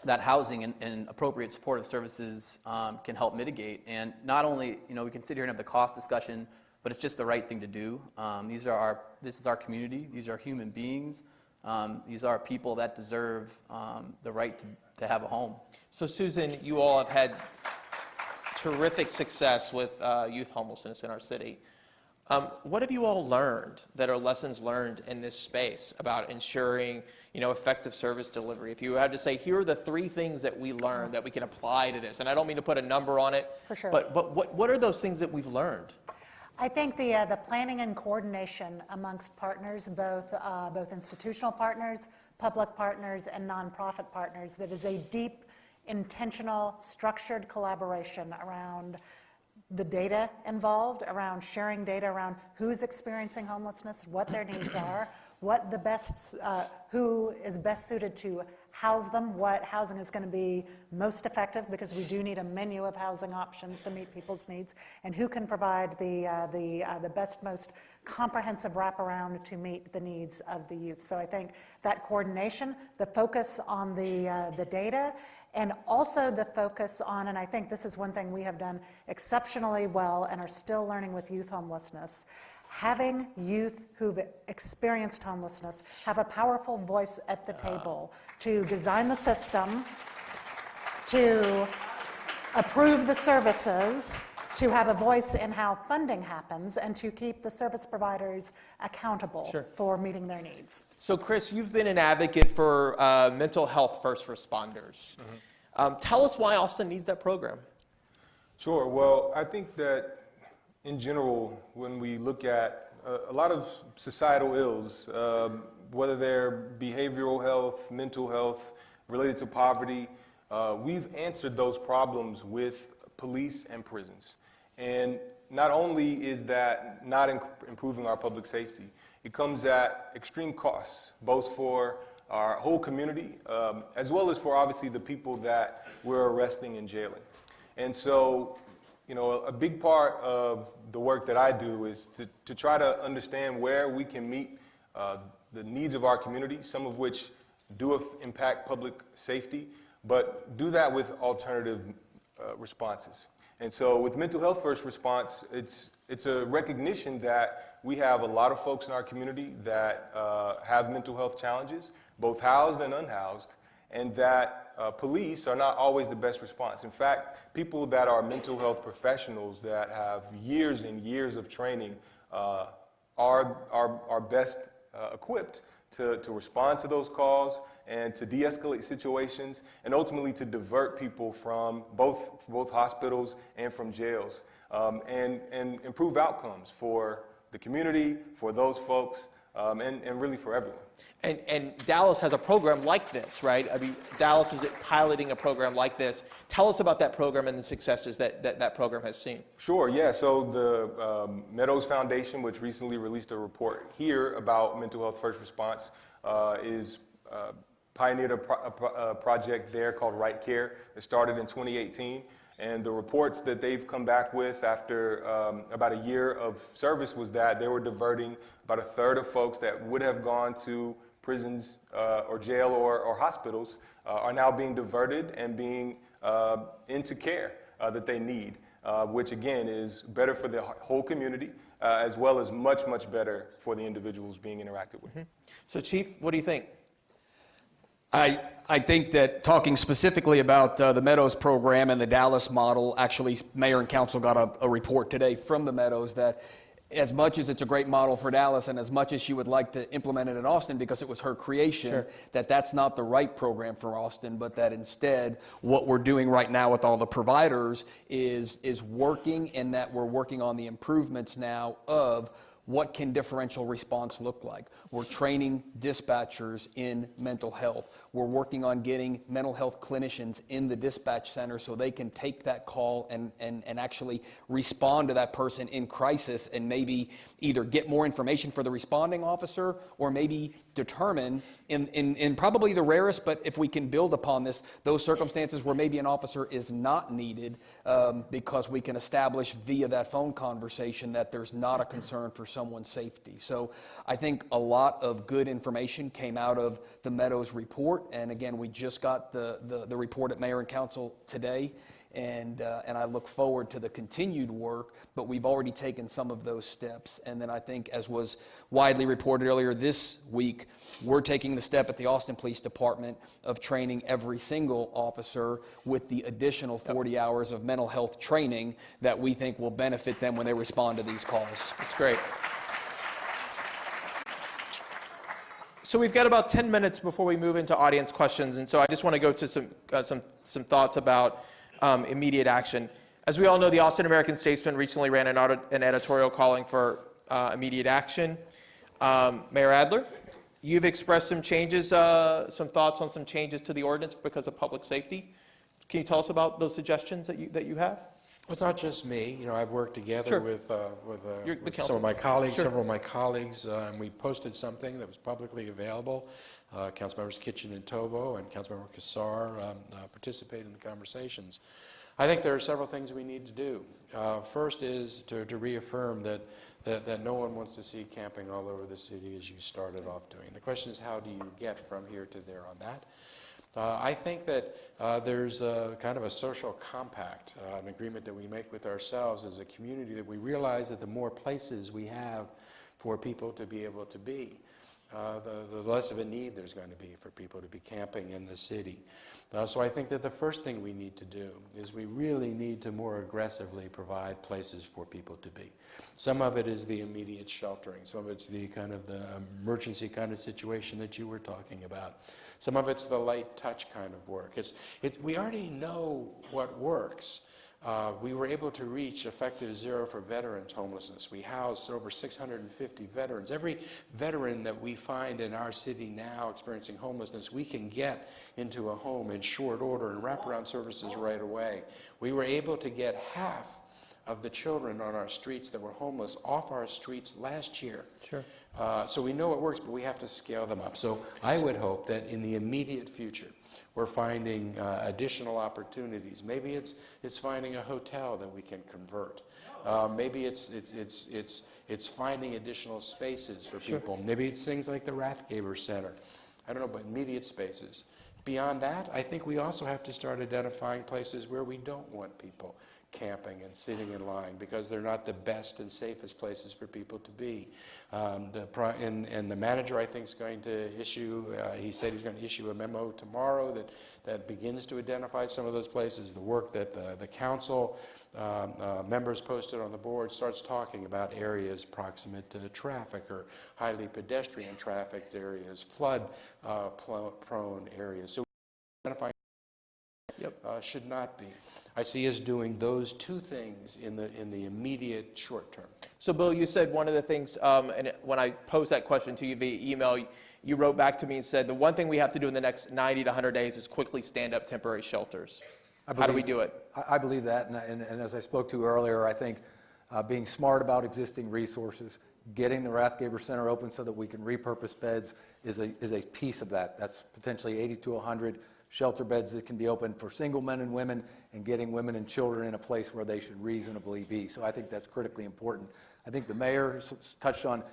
That housing and appropriate supportive services can help mitigate. And not only, we can sit here and have the cost discussion, but it's just the right thing to do. This is our community. These are human beings. These are people that deserve the right to have a home. So Susan, you all have had terrific success with youth homelessness in our city. What have you all learned that are lessons learned in this space about ensuring, effective service delivery? If you had to say, here are the 3 things that we learned that we can apply to this, and I don't mean to put a number on it, For sure. but what are those things that we've learned? I think the planning and coordination amongst partners, both institutional partners, public partners, and nonprofit partners, that is a deep, intentional, structured collaboration around the data involved, around sharing data around who's experiencing homelessness, what their needs are, who is best suited to house them, what housing is going to be most effective, because we do need a menu of housing options to meet people's needs, and who can provide the best, most comprehensive wraparound to meet the needs of the youth. So I think that coordination, the focus on the data, and also the focus on, and I think this is one thing we have done exceptionally well and are still learning with youth homelessness, having youth who've experienced homelessness have a powerful voice at the table to design the system, to approve the services, to have a voice in how funding happens and to keep the service providers accountable for meeting their needs. So Chris, you've been an advocate for mental health first responders. Tell us why Austin needs that program. Sure. Well, I think that in general, when we look at a lot of societal ills, whether they're behavioral health, mental health, related to poverty, we've answered those problems with police and prisons. And not only is that not improving our public safety, it comes at extreme costs, both for our whole community, as well as for obviously the people that we're arresting and jailing. And so, you know, a big part of the work that I do is to try to understand where we can meet the needs of our community, some of which do impact public safety, but do that with alternative responses. And so with mental health first response, it's a recognition that we have a lot of folks in our community that have mental health challenges, both housed and unhoused, and that police are not always the best response. In fact, people that are mental health professionals that have years and years of training are best equipped to respond to those calls and to de-escalate situations and ultimately to divert people from both hospitals and from jails and improve outcomes for the community, for those folks, and really for everyone. And Dallas has a program like this, right? I mean, Dallas is piloting a program like this. Tell us about that program and the successes that program has seen. Sure, yeah. So the Meadows Foundation, which recently released a report here about mental health first response, is pioneered a project there called Right Care. It started in 2018. And the reports that they've come back with after about a year of service was that they were diverting about a third of folks that would have gone to prisons or jail or hospitals are now being diverted and being into care that they need, which again is better for the whole community as well as much, much better for the individuals being interacted with. So Chief, what do you think? I think that talking specifically about the Meadows program and the Dallas model, actually Mayor and Council got a report today from the Meadows that as much as it's a great model for Dallas and as much as she would like to implement it in Austin because it was her creation, that's not the right program for Austin, but that instead what we're doing right now with all the providers is working, and that we're working on the improvements now of what can differential response look like. We're training dispatchers in mental health. We're working on getting mental health clinicians in the dispatch center so they can take that call and actually respond to that person in crisis and maybe either get more information for the responding officer or maybe determine in probably the rarest, but if we can build upon this, those circumstances where maybe an officer is not needed because we can establish via that phone conversation that there's not a concern for someone's safety. So I think a lot of good information came out of the Meadows report, and again, we just got the report at Mayor and Council today. And I look forward to the continued work, but we've already taken some of those steps. And then I think, as was widely reported earlier this week, we're taking the step at the Austin Police Department of training every single officer with the additional 40 hours of mental health training that we think will benefit them when they respond to these calls. That's great. So we've got about 10 minutes before we move into audience questions, and so I just want to go to some thoughts about immediate action. As we all know, the Austin American-Statesman recently ran an editorial calling for immediate action. Mayor Adler, you've expressed some changes, some thoughts on some changes to the ordinance because of public safety. Can you tell us about those suggestions that you have? Well, it's not just me. You know, I've worked together with some of my colleagues, several of my colleagues, and we posted something that was publicly available. Councilmembers Kitchen and Tovo and Councilmember Kassar participated in the conversations. I think there are several things we need to do. First is to reaffirm that no one wants to see camping all over the city as you started off doing. The question is, how do you get from here to there on that? I think that there's a kind of a social compact, an agreement that we make with ourselves as a community, that we realize that the more places we have for people to be able to be, the less of a need there's going to be for people to be camping in the city. So I think that the first thing we need to do is we really need to more aggressively provide places for people to be. Some of it is the immediate sheltering. Some of it's the kind of the emergency kind of situation that you were talking about. Some of it's the light touch kind of work. We already know what works. We were able to reach effective zero for veterans homelessness. We house over 650 veterans. Every veteran that we find in our city now experiencing homelessness, we can get into a home in short order and wraparound services right away. We were able to get half of the children on our streets that were homeless off our streets last year. Sure. So we know it works, but we have to scale them up. So I would hope that in the immediate future, we're finding additional opportunities. Maybe it's finding a hotel that we can convert. Maybe it's finding additional spaces for people. Maybe it's things like the Rathgaber Center. I don't know, but immediate spaces. Beyond that, I think we also have to start identifying places where we don't want people camping and sitting in line because they're not the best and safest places for people to be. And the manager, I think, is going to issue, he said he's going to issue a memo tomorrow that begins to identify some of those places. The work that the council members posted on the board starts talking about areas proximate to traffic or highly pedestrian trafficked areas, flood-prone areas. So identifying should not be. I see us doing those two things in the immediate short term. So, Bill, you said one of the things, and when I posed that question to you via email, you wrote back to me and said the one thing we have to do in the next 90 to 100 days is quickly stand up temporary shelters. How do we do it? I believe that, and as I spoke to earlier, I think being smart about existing resources, getting the Rathgaber Center open so that we can repurpose beds is a piece of that. That's potentially 80 to 100 shelter beds that can be opened for single men and women, and getting women and children in a place where they should reasonably be. So I think that's critically important. I think the mayor touched on,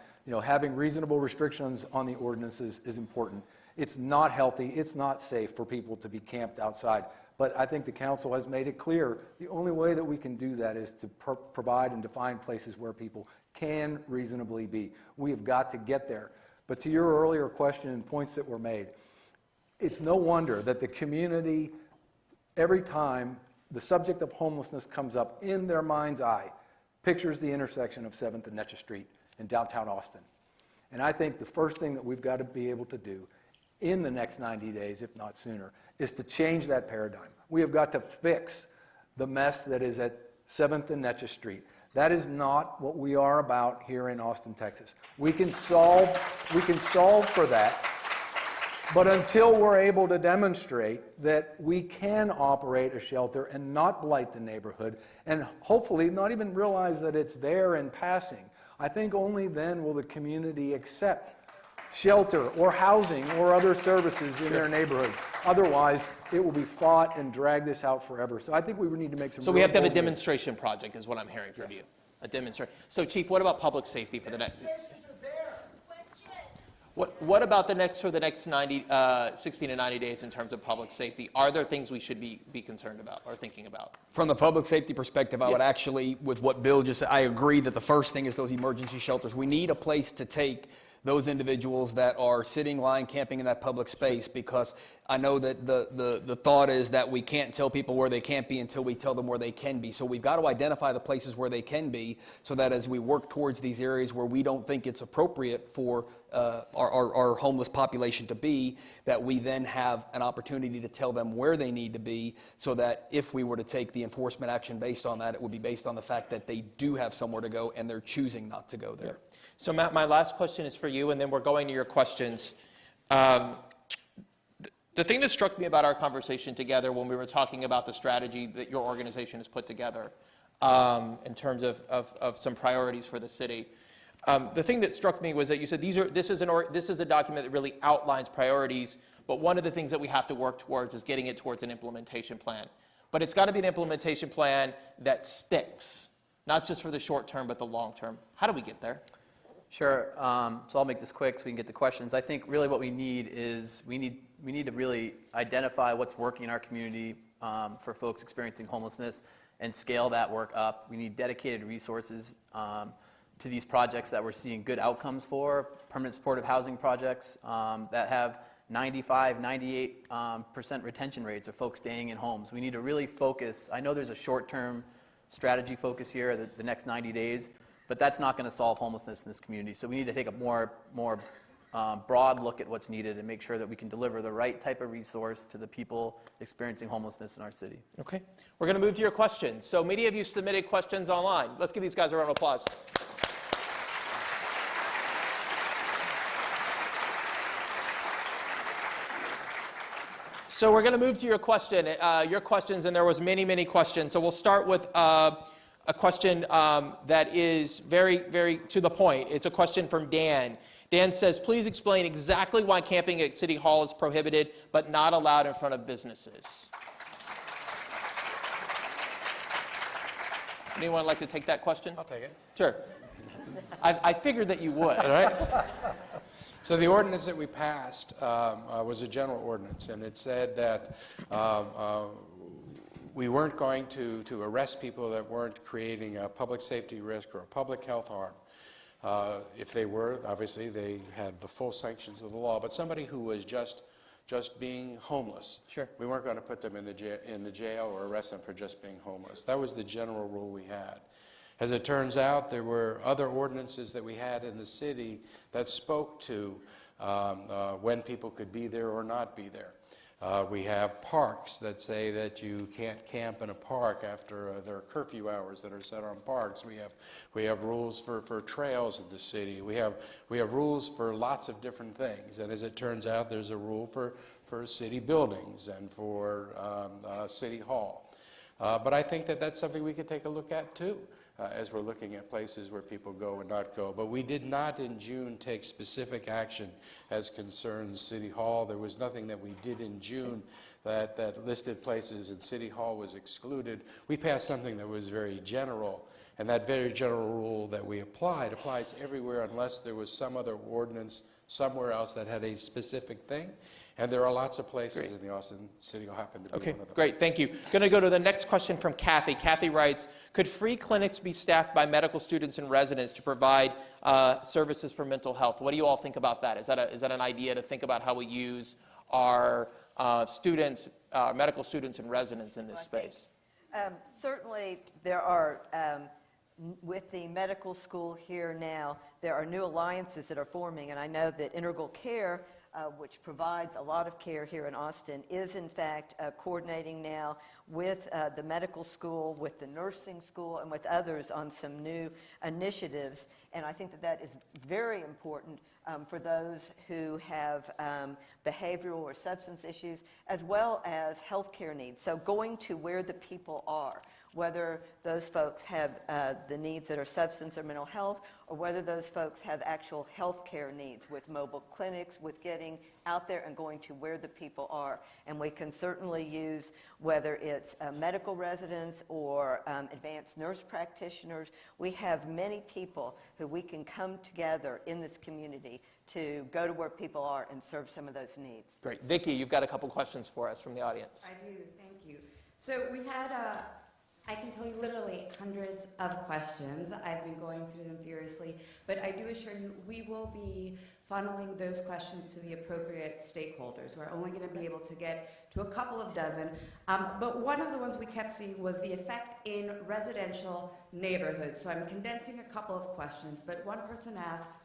having reasonable restrictions on the ordinances is important. It's not healthy, it's not safe for people to be camped outside. But I think the council has made it clear the only way that we can do that is to provide and define places where people can reasonably be. We have got to get there. But to your earlier question and points that were made, it's no wonder that the community, every time the subject of homelessness comes up in their mind's eye, pictures the intersection of 7th and Netcha Street in downtown Austin. And I think the first thing that we've got to be able to do in the next 90 days, if not sooner, is to change that paradigm. We have got to fix the mess that is at 7th and Netcha Street. That is not what we are about here in Austin, Texas. We can solve for that. But until we're able to demonstrate that we can operate a shelter and not blight the neighborhood, and hopefully not even realize that it's there in passing, I think only then will the community accept shelter or housing or other services in their neighborhoods. Otherwise, it will be fought and drag this out forever. So I think we need to make some. So we have to have a demonstration project, is what I'm hearing from you. A demonstration. So, Chief, what about public safety for the next? What about the next 60 to 90 days in terms of public safety? Are there things we should be concerned about or thinking about? From the public safety perspective, I would actually, with what Bill just said, I agree that the first thing is those emergency shelters. We need a place to take those individuals that are sitting, lying, camping in that public space, because I know that the thought is that we can't tell people where they can't be until we tell them where they can be. So we've got to identify the places where they can be, so that as we work towards these areas where we don't think it's appropriate for our homeless population to be, that we then have an opportunity to tell them where they need to be, so that if we were to take the enforcement action based on that, it would be based on the fact that they do have somewhere to go and they're choosing not to go there. Yeah. So, Matt, my last question is for you, and then we're going to your questions. The thing that struck me about our conversation together when we were talking about the strategy that your organization has put together in terms of some priorities for the city, the thing that struck me was that you said this is a document that really outlines priorities, but one of the things that we have to work towards is getting it towards an implementation plan. But it's got to be an implementation plan that sticks, not just for the short term, but the long term. How do we get there? Sure. So I'll make this quick so we can get to questions. I think really what we need is we need to really identify what's working in our community for folks experiencing homelessness and scale that work up. We need dedicated resources to these projects that we're seeing good outcomes for, permanent supportive housing projects that have 95, 98% retention rates of folks staying in homes. We need to really focus. I know there's a short-term strategy focus here, the next 90 days, but that's not going to solve homelessness in this community. So we need to take a more broad look at what's needed and make sure that we can deliver the right type of resource to the people experiencing homelessness in our city. Okay. We're going to move to your questions. So many of you submitted questions online. Let's give these guys a round of applause. So we're going to move to your questions, and there was many questions. So we'll start with a question that is very, very to the point. It's a question from Dan. Dan says, please explain exactly why camping at City Hall is prohibited but not allowed in front of businesses. Anyone like to take that question? I'll take it. Sure. I figured that you would. All right. So the ordinance that we passed was a general ordinance, and it said that we weren't going to arrest people that weren't creating a public safety risk or a public health harm. If they were, obviously, they had the full sanctions of the law. But somebody who was just being homeless, Sure. we weren't going to put them in the jail or arrest them for just being homeless. That was the general rule we had. As it turns out, there were other ordinances that we had in the city that spoke to when people could be there or not be there. We have parks that say that you can't camp in a park after there are curfew hours that are set on parks. We have rules for trails in the city. We have rules for lots of different things. And as it turns out, there's a rule for city buildings and for City Hall. But I think that that's something we could take a look at too, as we're looking at places where people go and not go. But we did not in June take specific action as concerns City Hall. There was nothing that we did in June that listed places, and City Hall was excluded. We passed something that was very general, and that very general rule that we applied applies everywhere unless there was some other ordinance somewhere else that had a specific thing. And there are lots of places in the Austin City Hall happen to be one of them. Great, thank you. Going to go to the next question from Kathy. Kathy writes, could free clinics be staffed by medical students and residents to provide services for mental health? What do you all think about that? Is that an idea to think about how we use our students, medical students and residents in this space? Certainly there are, with the medical school here now, there are new alliances that are forming, and I know that Integral Care, which provides a lot of care here in Austin, is in fact coordinating now with the medical school, with the nursing school, and with others on some new initiatives. And I think that that is very important for those who have behavioral or substance issues, as well as healthcare needs. So going to where the people are, whether those folks have the needs that are substance or mental health, or whether those folks have actual health care needs with mobile clinics, with getting out there and going to where the people are. And we can certainly use, whether it's medical residents or advanced nurse practitioners, we have many people who we can come together in this community to go to where people are and serve some of those needs. Great. Vicki, you've got a couple questions for us from the audience. I do, thank you. So we've had I can tell you literally hundreds of questions. I've been going through them furiously, but I do assure you we will be funneling those questions to the appropriate stakeholders. We're only going to be able to get to a couple of dozen, but one of the ones we kept seeing was the effect in residential neighborhoods. So I'm condensing a couple of questions, but one person asks,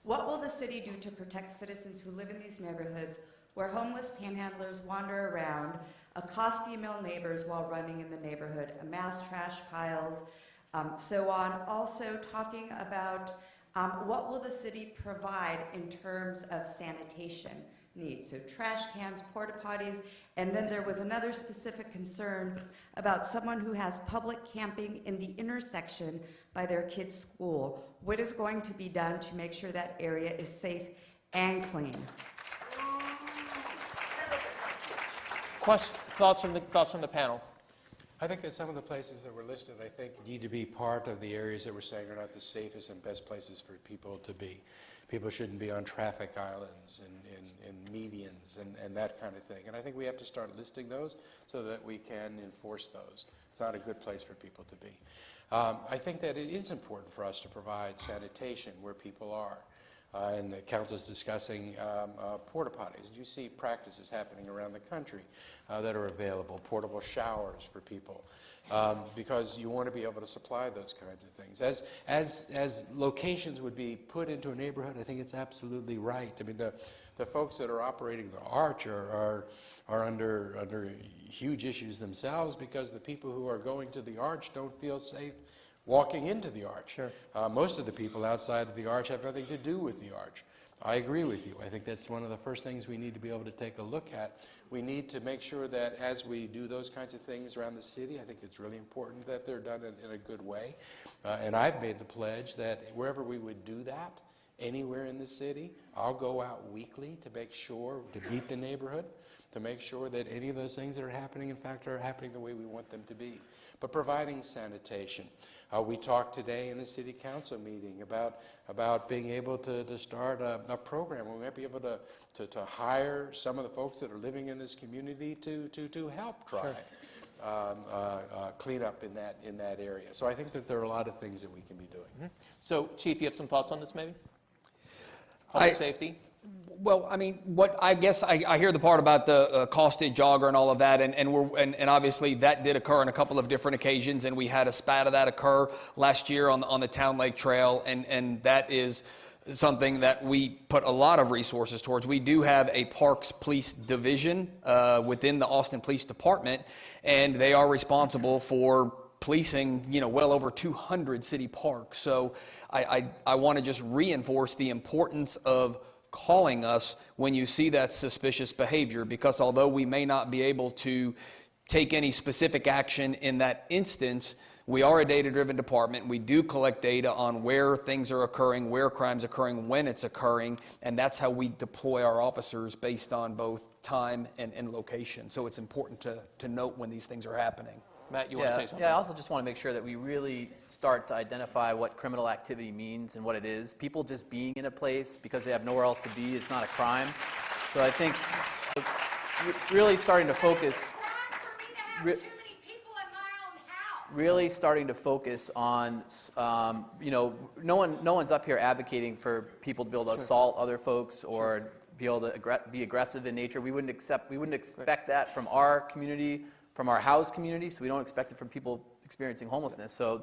what will the city do to protect citizens who live in these neighborhoods where homeless panhandlers wander around, accost female neighbors while running in the neighborhood, amass trash piles, so on. Also talking about what will the city provide in terms of sanitation needs, so trash cans, porta potties, and then there was another specific concern about someone who has public camping in the intersection by their kids' school. What is going to be done to make sure that area is safe and clean? Thoughts from the panel? I think that some of the places that were listed, I think, need to be part of the areas that we're saying are not the safest and best places for people to be. People shouldn't be on traffic islands and medians and that kind of thing. And I think we have to start listing those so that we can enforce those. It's not a good place for people to be. I think that it is important for us to provide sanitation where people are. And the council is discussing porta potties. You see practices happening around the country that are available, portable showers for people, because you want to be able to supply those kinds of things. As locations would be put into a neighborhood, I think it's absolutely right. I mean, the folks that are operating the Arch are under huge issues themselves because the people who are going to the Arch don't feel safe walking into the Arch. Sure. Most of the people outside of the Arch have nothing to do with the Arch. I agree with you. I think that's one of the first things we need to be able to take a look at. We need to make sure that as we do those kinds of things around the city, I think it's really important that they're done in a good way. And I've made the pledge that wherever we would do that, anywhere in the city, I'll go out weekly to make sure, to meet the neighborhood, to make sure that any of those things that are happening, in fact, are happening the way we want them to be. But providing sanitation. We talked today in the city council meeting about being able to start a program where we might be able to hire some of the folks that are living in this community to help drive cleanup in that area. So I think that there are a lot of things that we can be doing. Mm-hmm. So, Chief, you have some thoughts on this maybe? Public safety? Well, I mean, what I guess I hear the part about the costed jogger and all of that, and obviously that did occur on a couple of different occasions, and we had a spat of that occur last year on the Town Lake Trail, and that is something that we put a lot of resources towards. We do have a Parks Police Division within the Austin Police Department, and they are responsible for policing, well over 200 city parks. So I want to just reinforce the importance of calling us when you see that suspicious behavior, because although we may not be able to take any specific action in that instance, we are a data-driven department. We do collect data on where things are occurring, where crime's occurring, when it's occurring, and that's how we deploy our officers based on both time and location. So it's important to note when these things are happening. Matt, you want to say something? Yeah, I also just want to make sure that we really start to identify what criminal activity means and what it is. People just being in a place because they have nowhere else to be is not a crime. So I think really starting to focus, really starting to focus on, no one's up here advocating for people to be able to assault other folks or be able to be aggressive in nature. We wouldn't expect that from our community, from our housed community, so we don't expect it from people experiencing homelessness. So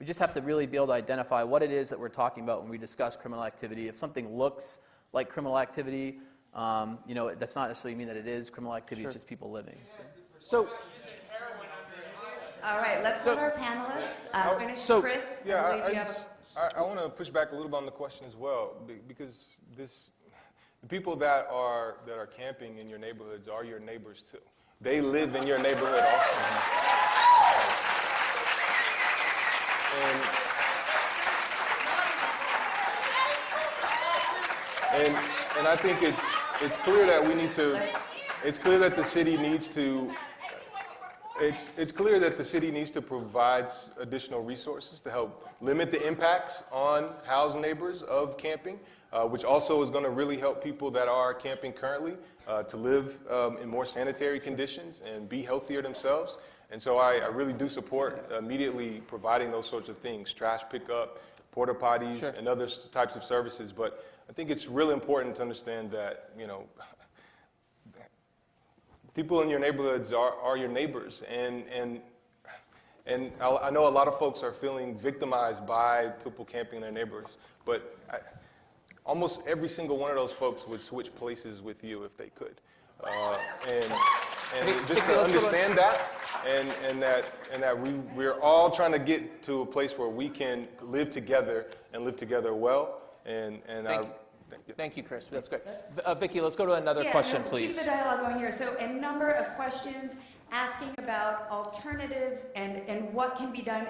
we just have to really be able to identify what it is that we're talking about when we discuss criminal activity. If something looks like criminal activity, that's not necessarily mean that it is criminal activity, It's just people living. So All right, let's let our panelists finish. Chris, Yeah, I want to push back a little bit on the question as well, because the people that are camping in your neighborhoods are your neighbors too. They live in your neighborhood also. And I think it's clear that we need to, it's clear that the city needs to, it's clear that the city needs to provide additional resources to help limit the impacts on housed neighbors of camping, which also is going to really help people that are camping currently to live in more sanitary conditions and be healthier themselves. And so I really do support immediately providing those sorts of things, trash pickup, porta potties, and other types of services. But I think it's really important to understand that, people in your neighborhoods are your neighbors. And I know a lot of folks are feeling victimized by people camping in their neighbors, but almost every single one of those folks would switch places with you if they could. And just to understand that, and that we're all trying to get to a place where we can live together and live together well. Thank you, Chris. That's great. Vicki, let's go to another question, please. Keep the dialogue going here. So a number of questions asking about alternatives and what can be done,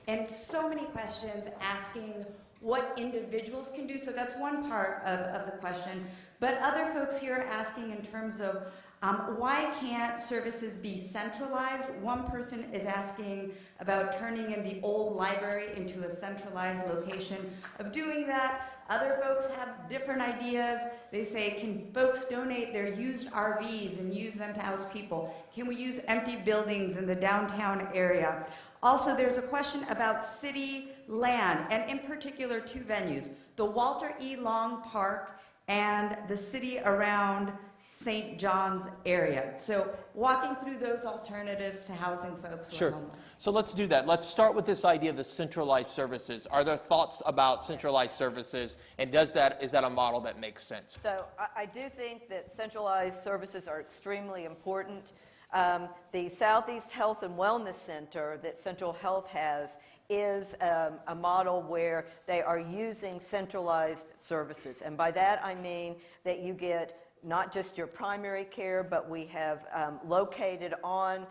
and so many questions asking what individuals can do. So that's one part of the question. But other folks here are asking in terms of Why can't services be centralized? One person is asking about turning in the old library into a centralized location of doing that. Other folks have different ideas. They say, can folks donate their used RVs and use them to house people? Can we use empty buildings in the downtown area? Also, there's a question about city land, and in particular, two venues, the Walter E. Long Park and the city around St. John's area. So walking through those alternatives to housing folks who are homeless. So let's do that. Let's start with this idea of the centralized services. Are there thoughts about centralized services, and is that a model that makes sense? So I do think that centralized services are extremely important. The Southeast Health and Wellness Center that Central Health has is a model where they are using centralized services. And by that I mean that you get not just your primary care, but we have located on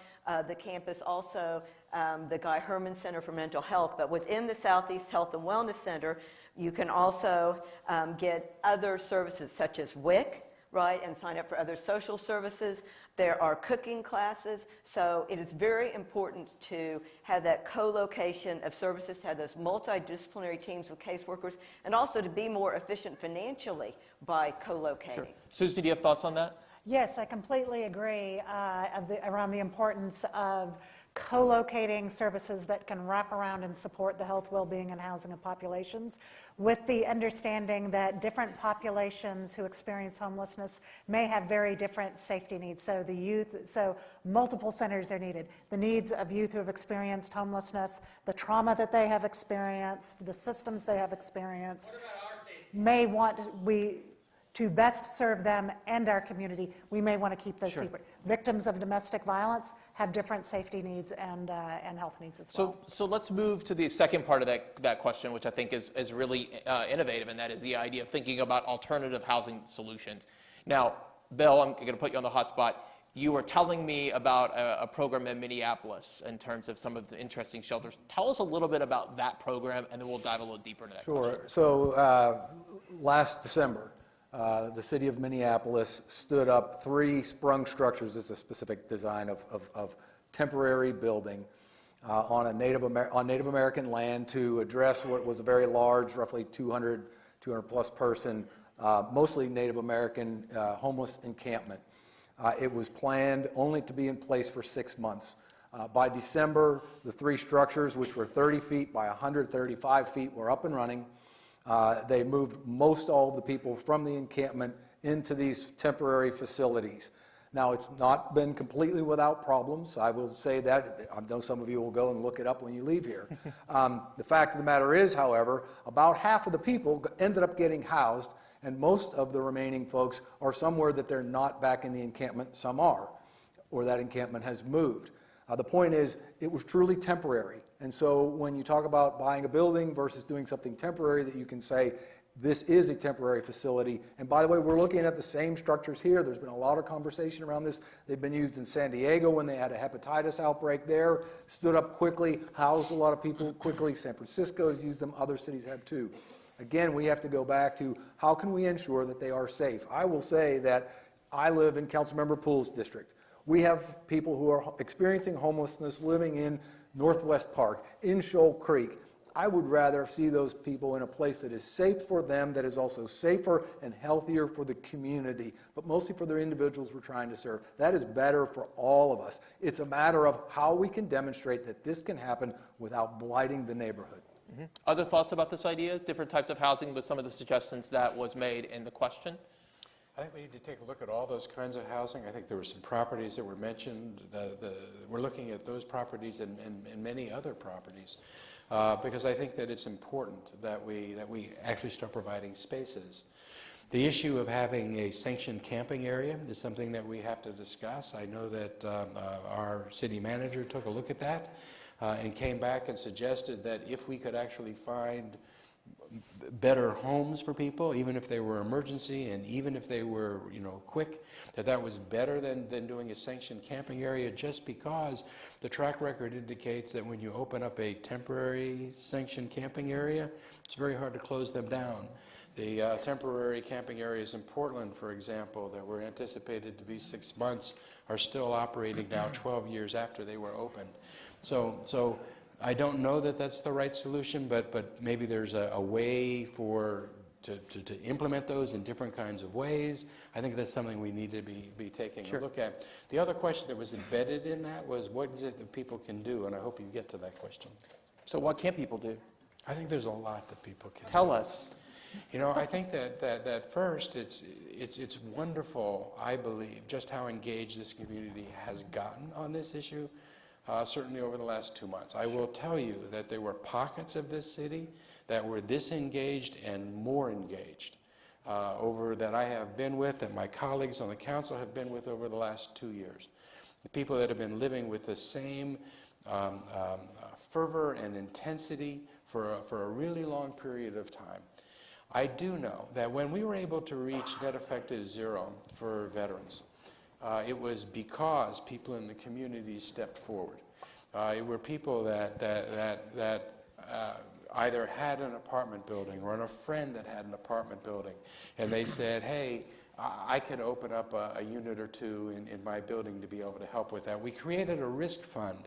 the campus also the Guy Herman Center for Mental Health. But within the Southeast Health and Wellness Center, you can also get other services such as WIC, right, and sign up for other social services. There are cooking classes, so it is very important to have that co-location of services, to have those multidisciplinary teams with caseworkers, and also to be more efficient financially by co-locating. Sure. Susie, do you have thoughts on that? Yes, I completely agree around the importance of co-locating services that can wrap around and support the health, well-being, and housing of populations, with the understanding that different populations who experience homelessness may have very different safety needs. So multiple centers are needed. The needs of youth who have experienced homelessness, the trauma that they have experienced, the systems they have experienced, to best serve them and our community, we may want to keep those separate. Victims of domestic violence have different safety needs and health needs as well. So let's move to the second part of that question, which I think is really innovative, and that is the idea of thinking about alternative housing solutions. Now, Bill, I'm going to put you on the hot spot. You were telling me about a program in Minneapolis in terms of some of the interesting shelters. Tell us a little bit about that program, and then we'll dive a little deeper into that question. Sure. So last December, the city of Minneapolis stood up 3 sprung structures as a specific design of temporary building on Native American land to address what was a very large, roughly 200 plus person, mostly Native American homeless encampment. It was planned only to be in place for 6 months. By December, the 3 structures, which were 30 feet by 135 feet, were up and running. They moved most all of the people from the encampment into these temporary facilities. Now, it's not been completely without problems. I will say that. I know some of you will go and look it up when you leave here. The fact of the matter is, however, about half of the people ended up getting housed, and most of the remaining folks are somewhere that they're not back in the encampment. Some are, or that encampment has moved. The point is, it was truly temporary. And so when you talk about buying a building versus doing something temporary, that you can say, this is a temporary facility. And by the way, we're looking at the same structures here. There's been a lot of conversation around this. They've been used in San Diego when they had a hepatitis outbreak there, stood up quickly, housed a lot of people quickly. San Francisco has used them. Other cities have too. Again, we have to go back to how can we ensure that they are safe? I will say that I live in Councilmember Poole's district. We have people who are experiencing homelessness living in Northwest Park, in Shoal Creek. I would rather see those people in a place that is safe for them, that is also safer and healthier for the community, but mostly for the individuals we're trying to serve. That is better for all of us. It's a matter of how we can demonstrate that this can happen without blighting the neighborhood. Mm-hmm. Other thoughts about this idea? Different types of housing with some of the suggestions that was made in the question? I think we need to take a look at all those kinds of housing. I think there were some properties that were mentioned. We're looking at those properties and many other properties because I think that it's important that we actually start providing spaces. The issue of having a sanctioned camping area is something that we have to discuss. I know that our city manager took a look at that and came back and suggested that if we could actually find better homes for people, even if they were emergency and even if they were, quick, that was better than doing a sanctioned camping area, just because the track record indicates that when you open up a temporary sanctioned camping area, it's very hard to close them down. The temporary camping areas in Portland, for example, that were anticipated to be 6 months are still operating now 12 years after they were opened. So I don't know that that's the right solution, but maybe there's a way to implement those in different kinds of ways. I think that's something we need to be taking a look at. The other question that was embedded in that was, what is it that people can do? And I hope you get to that question. So what can people do? I think there's a lot that people can do. Tell us. You know, I think that first, it's wonderful, I believe, just how engaged this community has gotten on this issue, certainly over the last 2 months. I will tell you that there were pockets of this city that were disengaged and more engaged that I have been with, that my colleagues on the council have been with over the last 2 years. The people that have been living with the same fervor and intensity for a really long period of time. I do know that when we were able to reach net effective zero for veterans, it was because people in the community stepped forward. It were people that either had an apartment building or a friend that had an apartment building, and they said, hey, I can open up a unit or two in my building to be able to help with that. We created a risk fund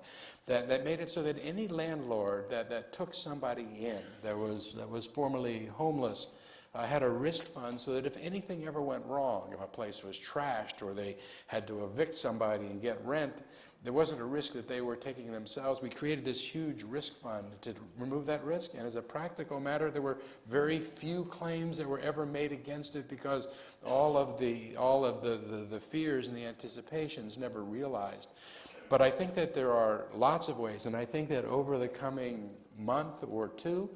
that made it so that any landlord that took somebody in that was formerly homeless had a risk fund, so that if anything ever went wrong, if a place was trashed or they had to evict somebody and get rent, there wasn't a risk that they were taking themselves. We created this huge risk fund to remove that risk, and as a practical matter, there were very few claims that were ever made against it because all of the fears and the anticipations never realized. But I think that there are lots of ways, and I think that over the coming month or two,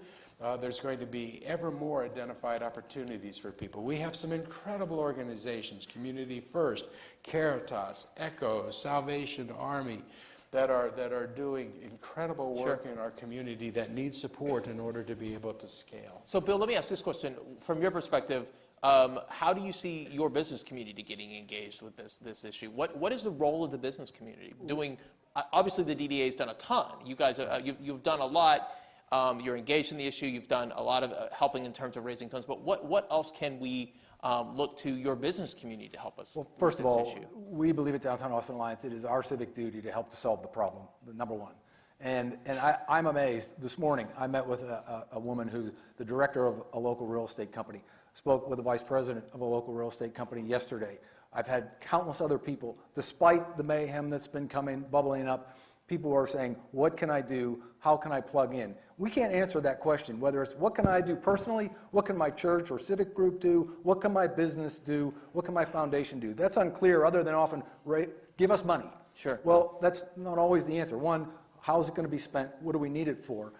there's going to be ever more identified opportunities for people. We have some incredible organizations, Community First, Caritas, ECHO, Salvation Army, that are doing incredible work in our community that need support in order to be able to scale. So Bill, let me ask this question. From your perspective, how do you see your business community getting engaged with this issue? What is the role of the business community doing? Obviously, the DDA has done a ton. You guys, you've done a lot. You're engaged in the issue. You've done a lot of helping in terms of raising funds. But what else can we look to your business community to help us? Well, first of all, issue? we believe at Downtown Austin Alliance it is our civic duty to help to solve the problem, number one. And I'm amazed. This morning, I met with a woman who's the director of a local real estate company, spoke with the vice president of a local real estate company yesterday. I've had countless other people, despite the mayhem that's been bubbling up, people are saying, what can I do? How can I plug in? We can't answer that question, whether it's what can I do personally, what can my church or civic group do, what can my business do, what can my foundation do? That's unclear other than often, give us money. Sure. Well, that's not always the answer. One, how is it going to be spent? What do we need it for?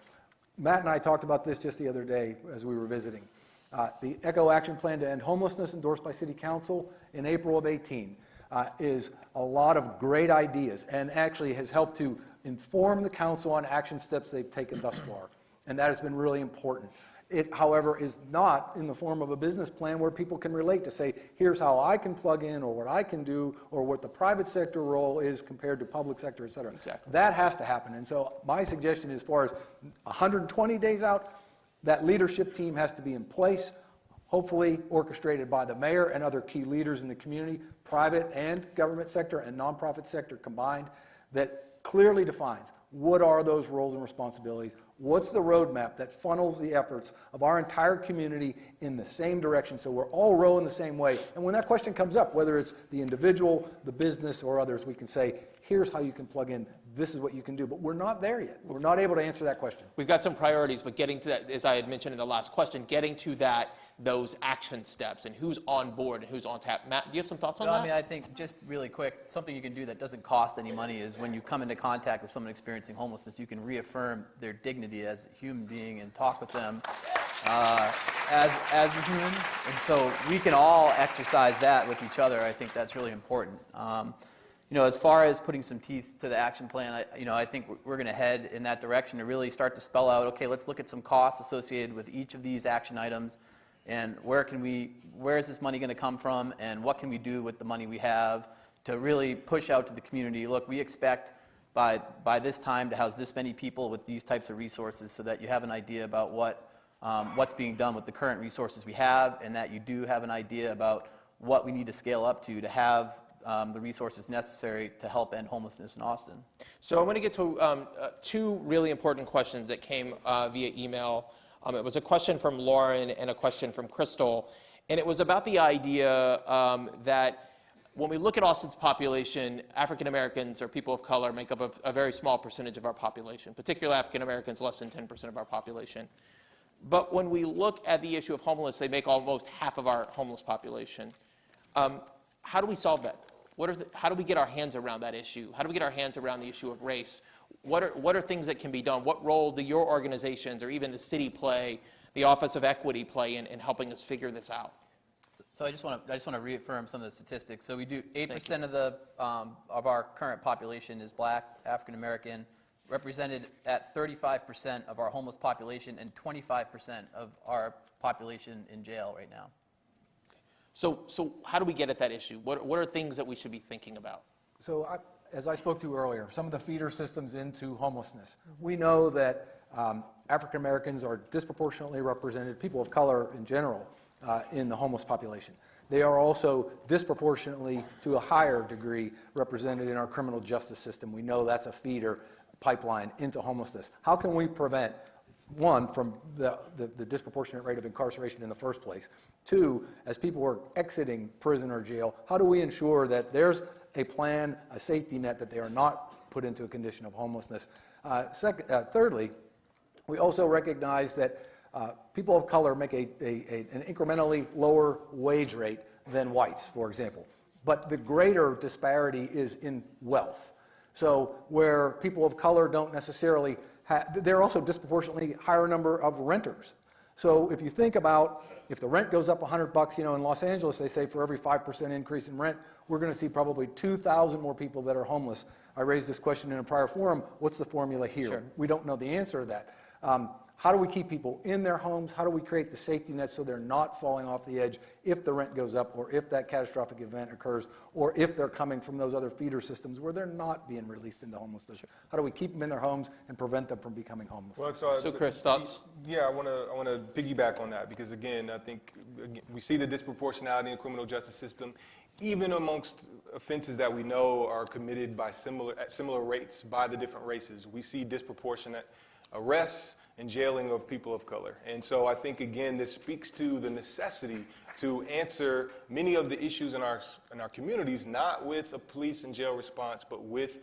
Matt and I talked about this just the other day as we were visiting. The ECHO Action Plan to End Homelessness, endorsed by City Council in April of 18, is a lot of great ideas and actually has helped to inform the council on action steps they've taken thus far. And that has been really important. It, however, is not in the form of a business plan where people can relate to say, here's how I can plug in or what I can do or what the private sector role is compared to public sector, et cetera. Exactly. That has to happen. And so my suggestion as far as 120 days out, that leadership team has to be in place, hopefully orchestrated by the mayor and other key leaders in the community, private and government sector and nonprofit sector combined, that clearly defines what are those roles and responsibilities, what's the roadmap that funnels the efforts of our entire community in the same direction so we're all rowing the same way. And when that question comes up, whether it's the individual, the business, or others, we can say, here's how you can plug in, this is what you can do. But we're not there yet. We're not able to answer that question. We've got some priorities, but getting to that, as I had mentioned in the last question, getting to those action steps and who's on board and who's on tap. Matt, do you have some thoughts on that? I mean, I think just really quick, something you can do that doesn't cost any money is when you come into contact with someone experiencing homelessness, you can reaffirm their dignity as a human being and talk with them as a human. And so we can all exercise that with each other. I think that's really important. As far as putting some teeth to the action plan, I think we're going to head in that direction to really start to spell out, okay, let's look at some costs associated with each of these action items, and where is this money going to come from, and what can we do with the money we have to really push out to the community. Look, we expect by this time to house this many people with these types of resources so that you have an idea about what what's being done with the current resources we have, and that you do have an idea about what we need to scale up to have the resources necessary to help end homelessness in Austin. So I want to get to two really important questions that came via email. It was a question from Lauren and a question from Crystal, and it was about the idea that when we look at Austin's population, African Americans or people of color make up a very small percentage of our population, particularly African Americans, less than 10% of our population. But when we look at the issue of homelessness, they make almost half of our homeless population. How do we solve that? How do we get our hands around that issue? How do we get our hands around the issue of race? What are things that can be done? What role do your organizations or even the city play, the Office of Equity play in helping us figure this out? So I just want to reaffirm some of the statistics. So we do 8% of our current population is Black, African American, represented at 35% of our homeless population and 25% of our population in jail right now. So how do we get at that issue? What are things that we should be thinking about? So as I spoke to earlier, some of the feeder systems into homelessness. We know that African Americans are disproportionately represented, people of color in general, in the homeless population. They are also disproportionately, to a higher degree, represented in our criminal justice system. We know that's a feeder pipeline into homelessness. How can we prevent, one, from the disproportionate rate of incarceration in the first place? Two, as people are exiting prison or jail, how do we ensure that there's a plan, a safety net, that they are not put into a condition of homelessness? Thirdly, we also recognize that people of color make an incrementally lower wage rate than whites, for example. But the greater disparity is in wealth. So where people of color don't necessarily there are also disproportionately higher number of renters. So if you think about if the rent goes up $100, in Los Angeles, they say for every 5% increase in rent, we're going to see probably 2,000 more people that are homeless. I raised this question in a prior forum. What's the formula here? Sure. We don't know the answer to that. How do we keep people in their homes? How do we create the safety net so they're not falling off the edge if the rent goes up or if that catastrophic event occurs or if they're coming from those other feeder systems where they're not being released into homelessness? How do we keep them in their homes and prevent them from becoming homeless? Well, So Chris, thoughts? Yeah, I want to piggyback on that because again, I think we see the disproportionality in the criminal justice system, even amongst offenses that we know are committed by at similar rates by the different races. We see disproportionate arrests and jailing of people of color. And so I think, again, this speaks to the necessity to answer many of the issues in our communities, not with a police and jail response, but with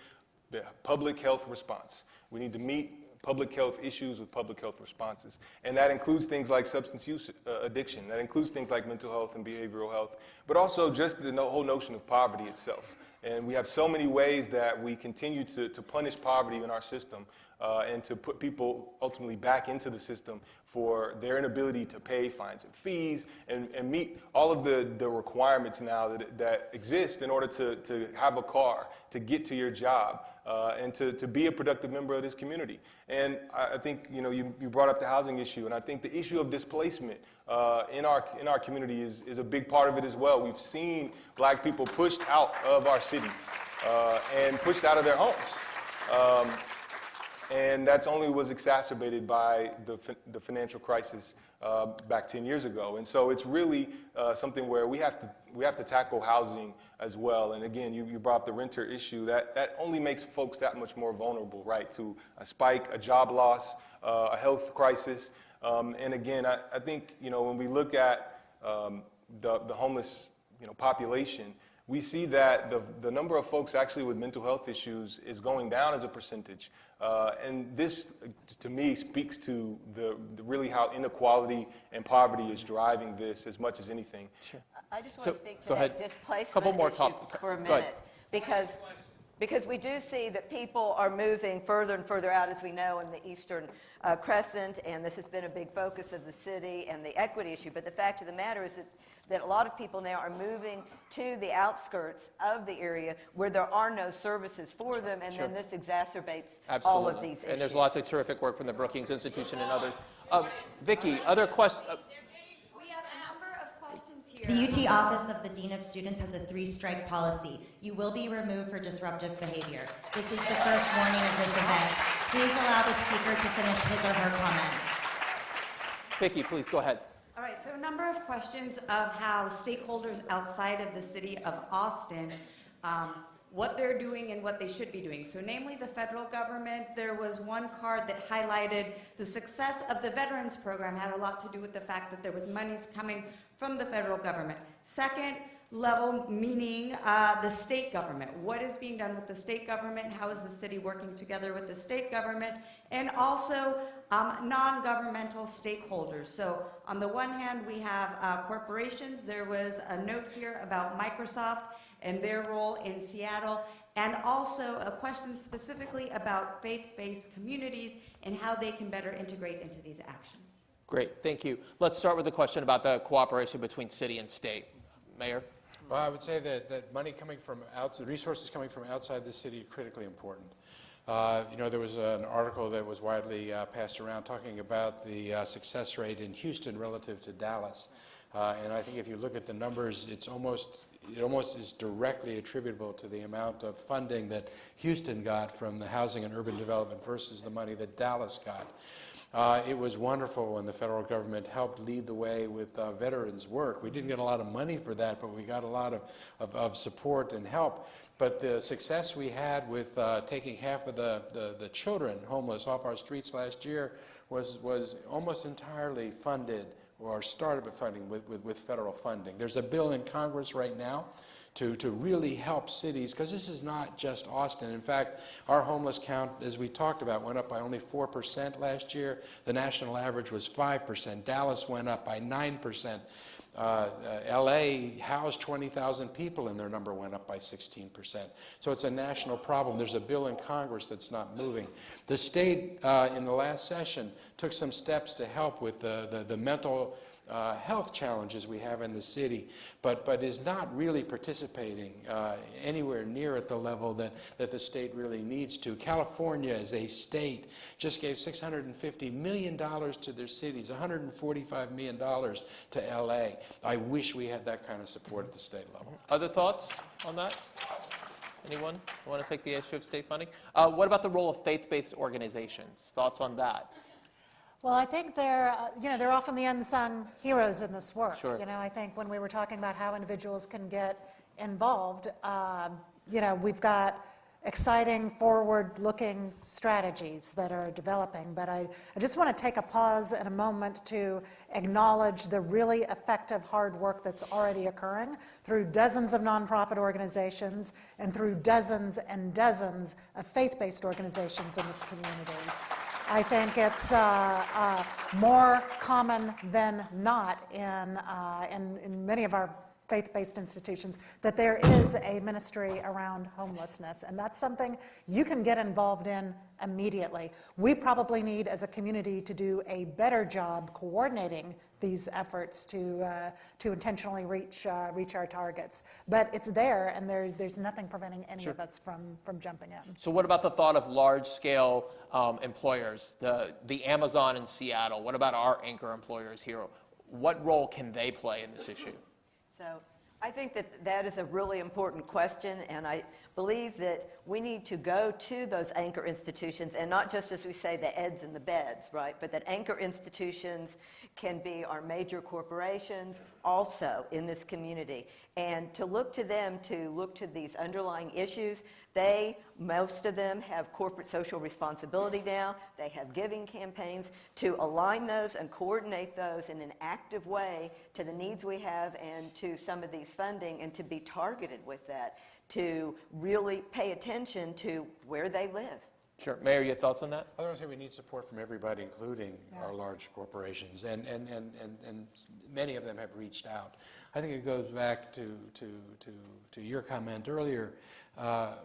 the public health response. We need to meet public health issues with public health responses. And that includes things like substance use addiction. That includes things like mental health and behavioral health, but also just the whole notion of poverty itself. And we have so many ways that we continue to punish poverty in our system and to put people ultimately back into the system for their inability to pay fines and fees and meet all of the requirements now that exist in order to have a car, to get to your job, and to be a productive member of this community. And I think you brought up the housing issue, and I think the issue of displacement in our community is a big part of it as well. We've seen Black people pushed out of our city and pushed out of their homes. And that's only was exacerbated by the financial crisis back 10 years ago. And so it's really something where we have to tackle housing as well. And again, you brought up the renter issue. That only makes folks that much more vulnerable, right, to a spike, a job loss, a health crisis. And again, I think when we look at the homeless population, we see that the number of folks actually with mental health issues is going down as a percentage. And this, to me, speaks to really how inequality and poverty is driving this as much as anything. Sure. I just want to speak to go that ahead. displacement Couple more issue for a go ahead. minute, because we do see that people are moving further and further out, as we know, in the Eastern Crescent, and this has been a big focus of the city and the equity issue. But the fact of the matter is that a lot of people now are moving to the outskirts of the area where there are no services for them, and then this exacerbates all of these issues. And there's lots of terrific work from the Brookings Institution and others. Vicki, other questions? We have a number of questions here. The UT Office of the Dean of Students has a 3-strike policy. You will be removed for disruptive behavior. This is the first warning of this event. Please allow the speaker to finish his or her comments. Vicki, please go ahead. All right, so a number of questions of how stakeholders outside of the city of Austin, what they're doing and what they should be doing. So namely the federal government, there was one card that highlighted the success of the Veterans Program had a lot to do with the fact that there was monies coming from the federal government. Second level, meaning the state government. What is being done with the state government? How is the city working together with the state government? And also non-governmental stakeholders. So on the one hand, we have corporations. There was a note here about Microsoft and their role in Seattle, and also a question specifically about faith-based communities and how they can better integrate into these actions. Great, thank you. Let's start with the question about the cooperation between city and state. Mayor? Well, I would say that money coming from outside, resources coming from outside the city are critically important. You know, there was an article that was widely passed around talking about the success rate in Houston relative to Dallas. And I think if you look at the numbers, it almost is directly attributable to the amount of funding that Houston got from the housing and urban development versus the money that Dallas got. It was wonderful when the federal government helped lead the way with veterans work. We didn't get a lot of money for that, but we got a lot of support and help. But the success we had with taking half of the children homeless off our streets last year was almost entirely funded or started with funding with federal funding. There's a bill in Congress right now to really help cities, because this is not just Austin. In fact, our homeless count, as we talked about, went up by only 4% last year. The national average was 5%. Dallas went up by 9%. LA housed 20,000 people and their number went up by 16%. So it's a national problem. There's a bill in Congress that's not moving. The state in the last session took some steps to help with the mental health challenges we have in the city, but is not really participating anywhere near at the level that the state really needs to. California as a state just gave $650 million to their cities, $145 million to LA. I wish we had that kind of support at the state level. Other thoughts on that? Anyone want to take the issue of state funding? What about the role of faith-based organizations? Thoughts on that? Well, I think they're often the unsung heroes in this work. Sure. I think when we were talking about how individuals can get involved, we've got exciting, forward-looking strategies that are developing. But I just want to take a pause and a moment to acknowledge the really effective hard work that's already occurring through dozens of nonprofit organizations and through dozens and dozens of faith-based organizations in this community. I think it's more common than not in many of our faith-based institutions that there is a ministry around homelessness, and that's something you can get involved in immediately. We probably need, as a community, to do a better job coordinating these efforts to intentionally reach our targets. But it's there, and there's nothing preventing any of us from jumping in. So what about the thought of large-scale employers, the Amazon in Seattle? What about our anchor employers here? What role can they play in this issue? So I think that is a really important question, and I believe that we need to go to those anchor institutions, and not just, as we say, the eds and the beds, right? But that anchor institutions can be our major corporations also in this community. And to look to them, to look to these underlying issues, most of them have corporate social responsibility now. They have giving campaigns to align those and coordinate those in an active way to the needs we have and to some of these funding, and to be targeted with that, to really pay attention to where they live. Sure. Mayor, your thoughts on that? I want to say we need support from everybody, including our large corporations, and many of them have reached out. I think it goes back to your comment earlier.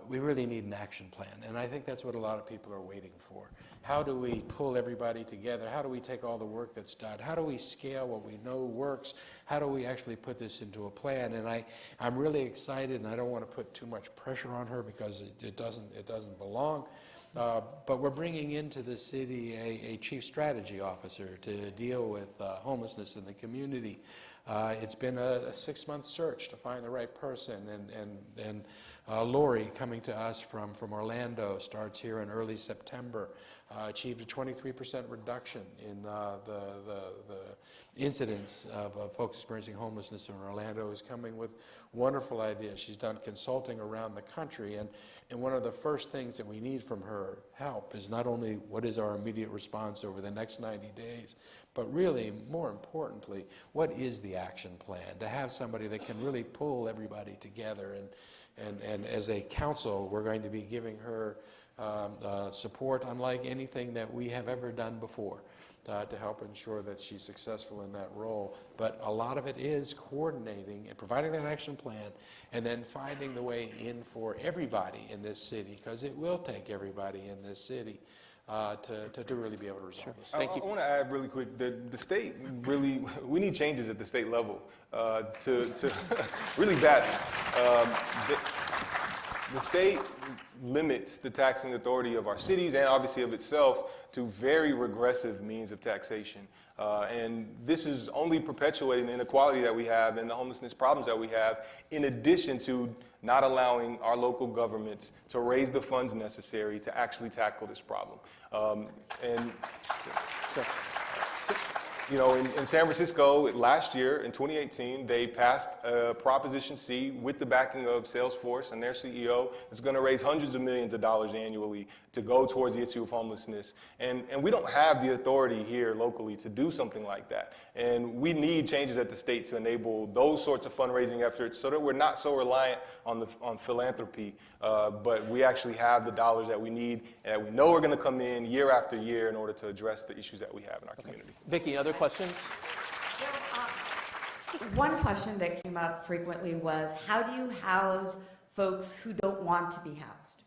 We really need an action plan, and I think that's what a lot of people are waiting for. How do we pull everybody together? How do we take all the work that's done? How do we scale what we know works? How do we actually put this into a plan? And I'm really excited, and I don't want to put too much pressure on her because it doesn't belong. But we're bringing into the city a chief strategy officer to deal with homelessness in the community. It's been a 6-month search to find the right person, and Lori, coming to us from Orlando, starts here in early September. achieved a 23% reduction in the incidence of folks experiencing homelessness in Orlando, is coming with wonderful ideas. She's done consulting around the country, and one of the first things that we need from her help is not only what is our immediate response over the next 90 days, but really, more importantly, what is the action plan? To have somebody that can really pull everybody together. And as a council, we're going to be giving her support unlike anything that we have ever done before to help ensure that she's successful in that role. But a lot of it is coordinating and providing that action plan and then finding the way in for everybody in this city, because it will take everybody in this city to really be able to resolve this. Thank you. I want to add really quick, the state really, we need changes at the state level to really badly. The state limits the taxing authority of our cities and obviously of itself to very regressive means of taxation. And this is only perpetuating the inequality that we have and the homelessness problems that we have, in addition to not allowing our local governments to raise the funds necessary to actually tackle this problem. You know, in San Francisco last year, in 2018, they passed Proposition C with the backing of Salesforce and their CEO. It's going to raise hundreds of millions of dollars annually to go towards the issue of homelessness. And we don't have the authority here locally to do something like that. And we need changes at the state to enable those sorts of fundraising efforts so that we're not so reliant on philanthropy, but we actually have the dollars that we need and that we know are going to come in year after year in order to address the issues that we have in our community. Vicki, other questions? One question that came up frequently was, how do you house folks who don't want to be housed?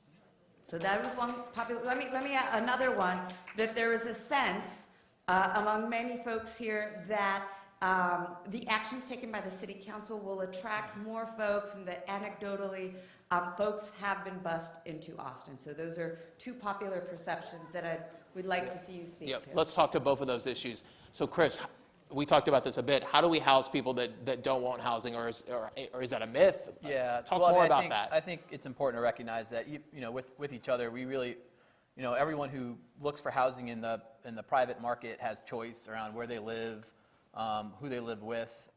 So that was one popular. Let me add another one, that there is a sense among many folks here that the actions taken by the city council will attract more folks, and that anecdotally folks have been bused into Austin. So those are two popular perceptions that we'd like to see you speak to. Let's talk to both of those issues. So Chris, we talked about this a bit. How do we house people that don't want housing, or is that a myth? Yeah, Talk more about think, that. I think it's important to recognize that with each other, we really, everyone who looks for housing in the private market has choice around where they live, who they live with,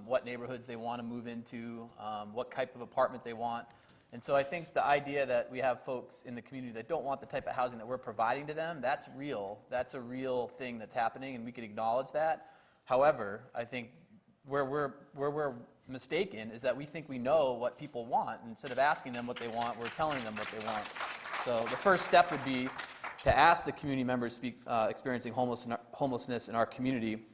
what neighborhoods they want to move into, what type of apartment they want. And so I think the idea that we have folks in the community that don't want the type of housing that we're providing to them, that's real. That's a real thing that's happening, and we can acknowledge that. However, I think where we're mistaken is that we think we know what people want. Instead of asking them what they want, we're telling them what they want. So the first step would be to ask the community members experiencing homelessness in our community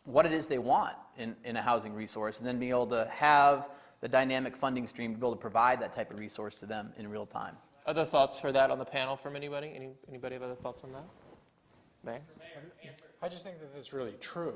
what it is they want in a housing resource, and then be able to have the dynamic funding stream to be able to provide that type of resource to them in real time. Other thoughts for that on the panel from anybody? Anybody have other thoughts on that? Mayor? I just think that that's really true.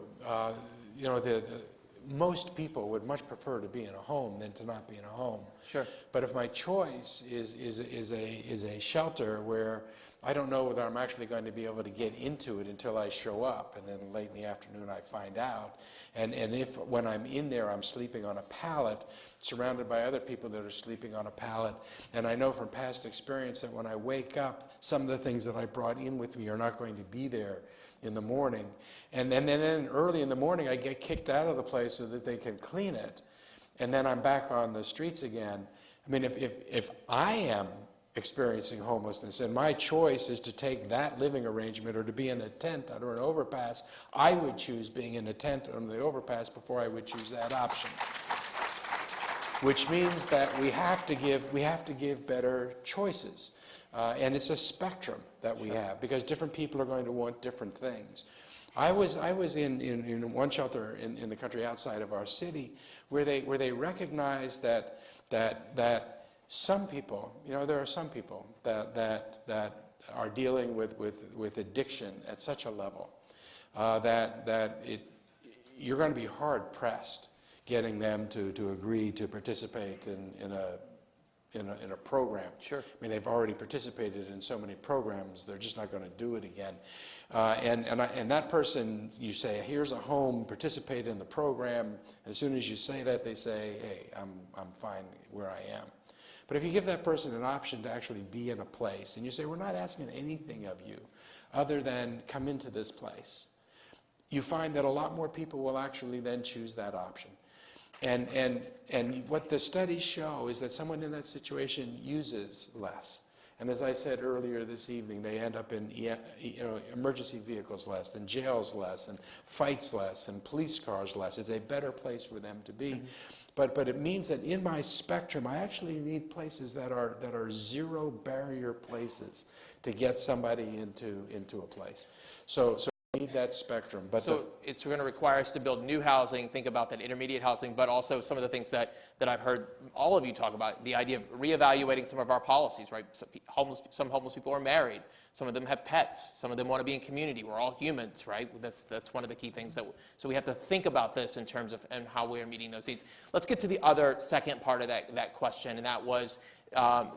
Most people would much prefer to be in a home than to not be in a home. Sure. But if my choice is a shelter where I don't know whether I'm actually going to be able to get into it until I show up, and then late in the afternoon I find out, and if when I'm in there I'm sleeping on a pallet, surrounded by other people that are sleeping on a pallet, and I know from past experience that when I wake up, some of the things that I brought in with me are not going to be there in the morning. And then early in the morning, I get kicked out of the place so that they can clean it. And then I'm back on the streets again. I mean, if I am experiencing homelessness and my choice is to take that living arrangement or to be in a tent under an overpass, I would choose being in a tent under the overpass before I would choose that option. Which means that we have to give better choices. And it's a spectrum that we have, because different people are going to want different things. I was in one shelter in the country outside of our city where they recognized that some people, there are some people that are dealing with addiction at such a level that you're going to be hard pressed getting them to agree to participate in a program. Sure. I mean, they've already participated in so many programs, they're just not going to do it again. And that person, you say, here's a home, participate in the program. As soon as you say that, they say, hey, I'm fine where I am. But if you give that person an option to actually be in a place, and you say, we're not asking anything of you other than come into this place, you find that a lot more people will actually then choose that option. And what the studies show is that someone in that situation uses less. And as I said earlier this evening, they end up in emergency vehicles less, and jails less, and fights less, and police cars less. It's a better place for them to be. But it means that in my spectrum, I actually need places that are zero barrier places to get somebody into a place. So I need that spectrum. But so it's going to require us to build new housing, think about that intermediate housing, but also some of the things that I've heard all of you talk about, the idea of reevaluating some of our policies, right? Some homeless people are married. Some of them have pets. Some of them want to be in community. We're all humans, right? That's one of the key things. So we have to think about this in terms of and how we are meeting those needs. Let's get to the other second part of that question, and that was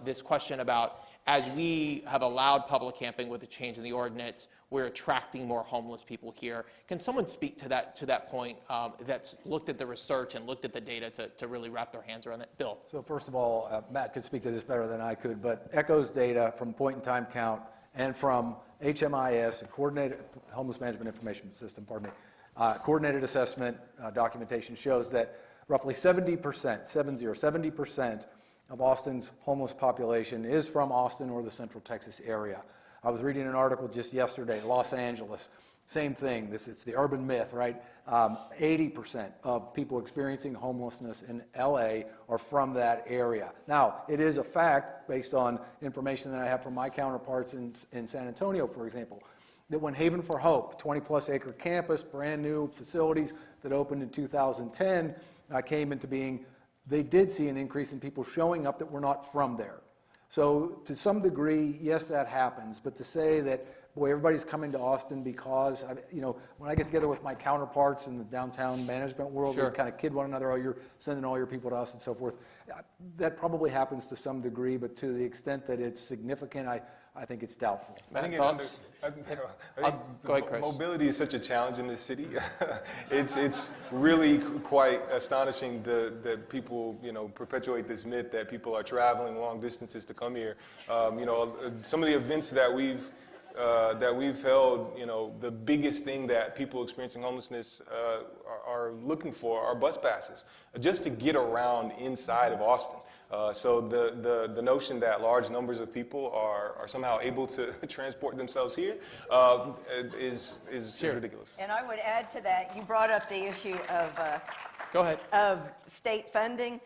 this question about, as we have allowed public camping with the change in the ordinance, we're attracting more homeless people here. Can someone speak to that point that's looked at the research and looked at the data to really wrap their hands around that? Bill. So first of all, Matt could speak to this better than I could, but ECHO's data from point-in-time count and from HMIS, a Coordinated Homeless Management Information System, coordinated assessment documentation shows that roughly 70% of Austin's homeless population is from Austin or the Central Texas area. I was reading an article just yesterday, Los Angeles, same thing. It's the urban myth, right? 80% of people experiencing homelessness in LA are from that area. Now, it is a fact, based on information that I have from my counterparts in San Antonio, for example, that when Haven for Hope, 20-plus acre campus, brand new facilities that opened in 2010, came into being, they did see an increase in people showing up that were not from there. So to some degree, yes, that happens. But to say that, boy, everybody's coming to Austin because, when I get together with my counterparts in the downtown management world, Sure. we kind of kid one another, oh, you're sending all your people to us and so forth. That probably happens to some degree, but to the extent that it's significant, I think it's doubtful. I think Thoughts? Go ahead, Chris. Mobility is such a challenge in this city. It's really quite astonishing that people, perpetuate this myth that people are traveling long distances to come here. Some of the events that we've held, the biggest thing that people experiencing homelessness are looking for are bus passes, just to get around inside of Austin. So the notion that large numbers of people are somehow able to transport themselves here is ridiculous. And I would add to that, you brought up the issue of Go ahead. of state funding.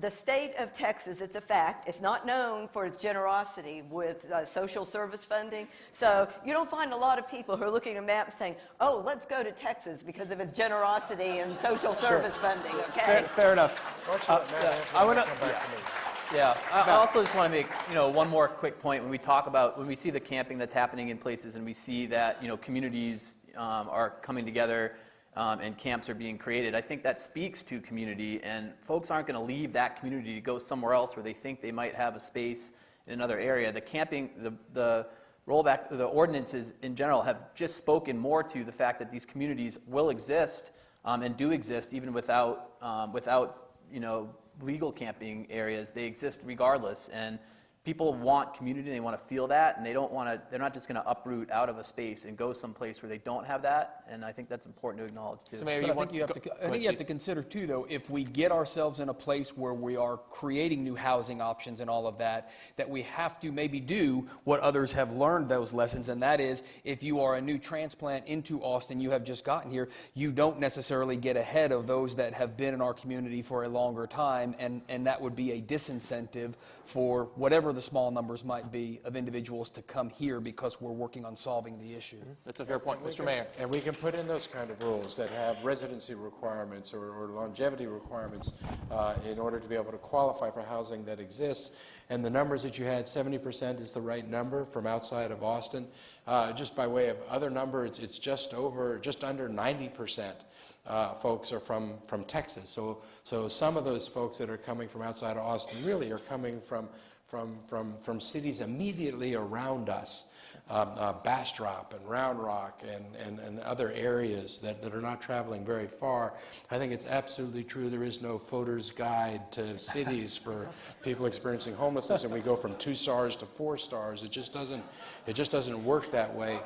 The state of Texas, it's a fact, it's not known for its generosity with social service funding. So you don't find a lot of people who are looking at a map saying, oh, let's go to Texas because of its generosity and social service funding, okay? Fair enough. I want to. Yeah, I also just want to make one more quick point. When we see the camping that's happening in places, and we see that communities are coming together and camps are being created, I think that speaks to community, and folks aren't going to leave that community to go somewhere else where they think they might have a space in another area. The camping, the rollback, the ordinances in general have just spoken more to the fact that these communities will exist and do exist even without legal camping areas. They exist regardless, and people want community. They want to feel that, and they're not just going to uproot out of a space and go someplace where they don't have that. And I think that's important to acknowledge too. So Mayor, But I think you have to consider too, though, if we get ourselves in a place where we are creating new housing options and all of that, that we have to maybe do what others have learned those lessons, and that is, if you are a new transplant into Austin, you have just gotten here, you don't necessarily get ahead of those that have been in our community for a longer time, and that would be a disincentive for whatever the small numbers might be of individuals to come here because we're working on solving the issue. That's a fair point, Mr. Mayor. And we can put in those kind of rules that have residency requirements or longevity requirements in order to be able to qualify for housing that exists. And the numbers that you had, 70% is the right number from outside of Austin. Just by way of other number, it's just under 90% folks are from Texas. So some of those folks that are coming from outside of Austin really are coming from from cities immediately around us, Bastrop and Round Rock and other areas that are not traveling very far. I think it's absolutely true there is no voter's guide to cities for people experiencing homelessness, and we go from 2 stars to 4 stars. It just doesn't work that way.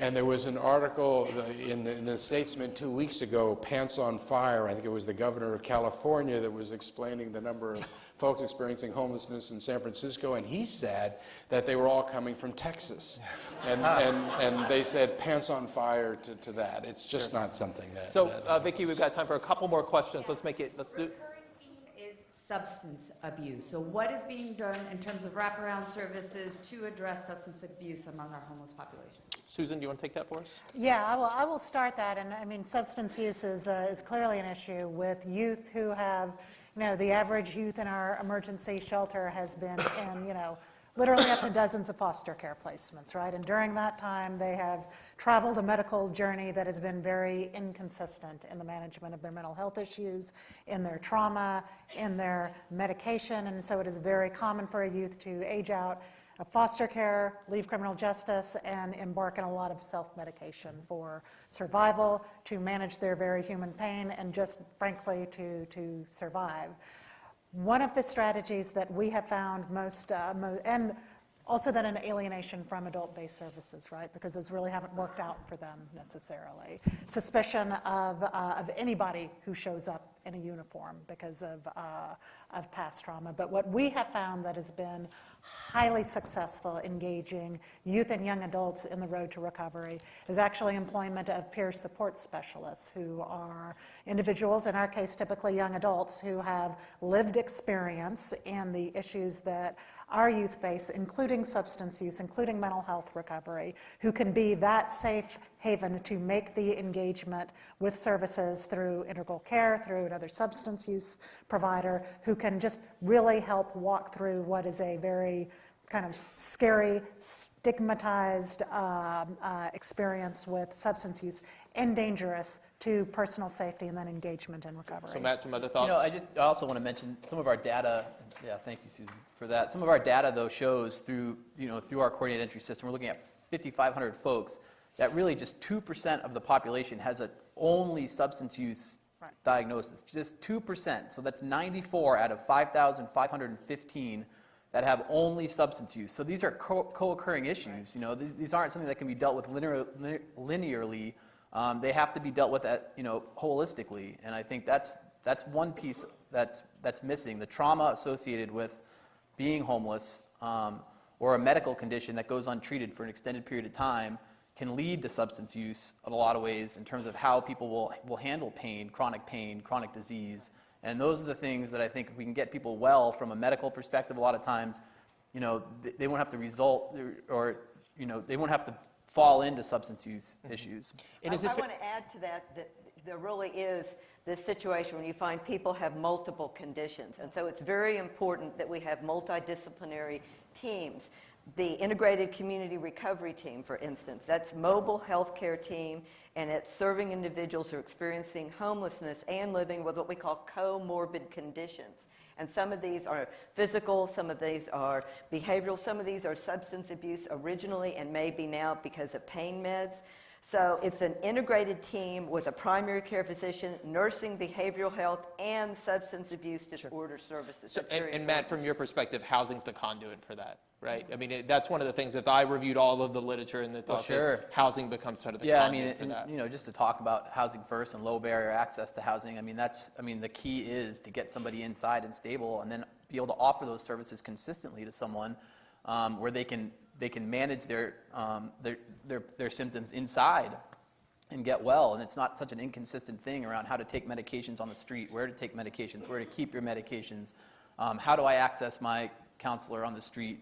And there was an article in the Statesman 2 weeks ago, Pants on Fire. I think it was the governor of California that was explaining the number of folks experiencing homelessness in San Francisco, and he said that they were all coming from Texas. And they said pants on fire to that. It's just not something that... So, Vicki, we've got time for a couple more questions. Let's do... The current theme is substance abuse. So what is being done in terms of wraparound services to address substance abuse among our homeless population? Susan, do you want to take that for us? Yeah, I will start that. And I mean, substance use is clearly an issue with youth who have, the average youth in our emergency shelter has been in, literally up to dozens of foster care placements, right? And during that time, they have traveled a medical journey that has been very inconsistent in the management of their mental health issues, in their trauma, in their medication. And so it is very common for a youth to age out of foster care, leave criminal justice, and embark on a lot of self-medication for survival, to manage their very human pain, and just frankly to survive. One of the strategies that we have found and also then an alienation from adult-based services, right? Because those really haven't worked out for them necessarily. Suspicion of anybody who shows up in a uniform because of past trauma. But what we have found that has been highly successful engaging youth and young adults in the road to recovery is actually employment of peer support specialists, who are individuals, in our case typically young adults, who have lived experience in the issues that our youth face, including substance use, including mental health recovery, who can be that safe haven to make the engagement with services through integral care, through another substance use provider, who can just really help walk through what is a very kind of scary, stigmatized experience with substance use, and dangerous to personal safety and then engagement and recovery. So Matt, some other thoughts? I also want to mention some of our data. Yeah, thank you, Susan, for that. Some of our data, though, shows through our coordinated entry system, we're looking at 5,500 folks, that really just 2% of the population has an only substance use diagnosis. Just 2%. So that's 94 out of 5,515 that have only substance use. So these are co-occurring issues. These aren't something that can be dealt with linearly. They have to be dealt with holistically, and I think that's one piece that's missing. The trauma associated with being homeless or a medical condition that goes untreated for an extended period of time can lead to substance use in a lot of ways in terms of how people will handle pain, chronic disease. And those are the things that I think if we can get people well from a medical perspective, a lot of times, they won't have to result or they won't have to fall into substance use issues. I want to add to that there really is this situation when you find people have multiple conditions. And so it's very important that we have multidisciplinary teams. The Integrated Community Recovery Team, for instance, that's mobile healthcare team, and it's serving individuals who are experiencing homelessness and living with what we call comorbid conditions. And some of these are physical, some of these are behavioral, some of these are substance abuse originally and maybe now because of pain meds. So it's an integrated team with a primary care physician, nursing, behavioral health, and substance abuse disorder services. So, and Matt, from your perspective, housing's the conduit for that, right? I mean, that's one of the things that I reviewed all of the literature and the thought that housing becomes sort of the conduit for that. Just to talk about housing first and low barrier access to housing, the key is to get somebody inside and stable and then be able to offer those services consistently to someone where they can manage their symptoms inside and get well. And it's not such an inconsistent thing around how to take medications on the street, where to take medications, where to keep your medications, how do I access my counselor on the street,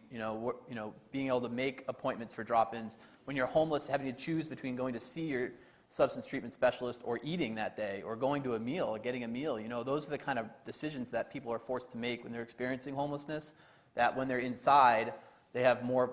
being able to make appointments for drop-ins. When you're homeless, having to choose between going to see your substance treatment specialist or eating that day or going to a meal or getting a meal, those are the kind of decisions that people are forced to make when they're experiencing homelessness, that when they're inside, they have more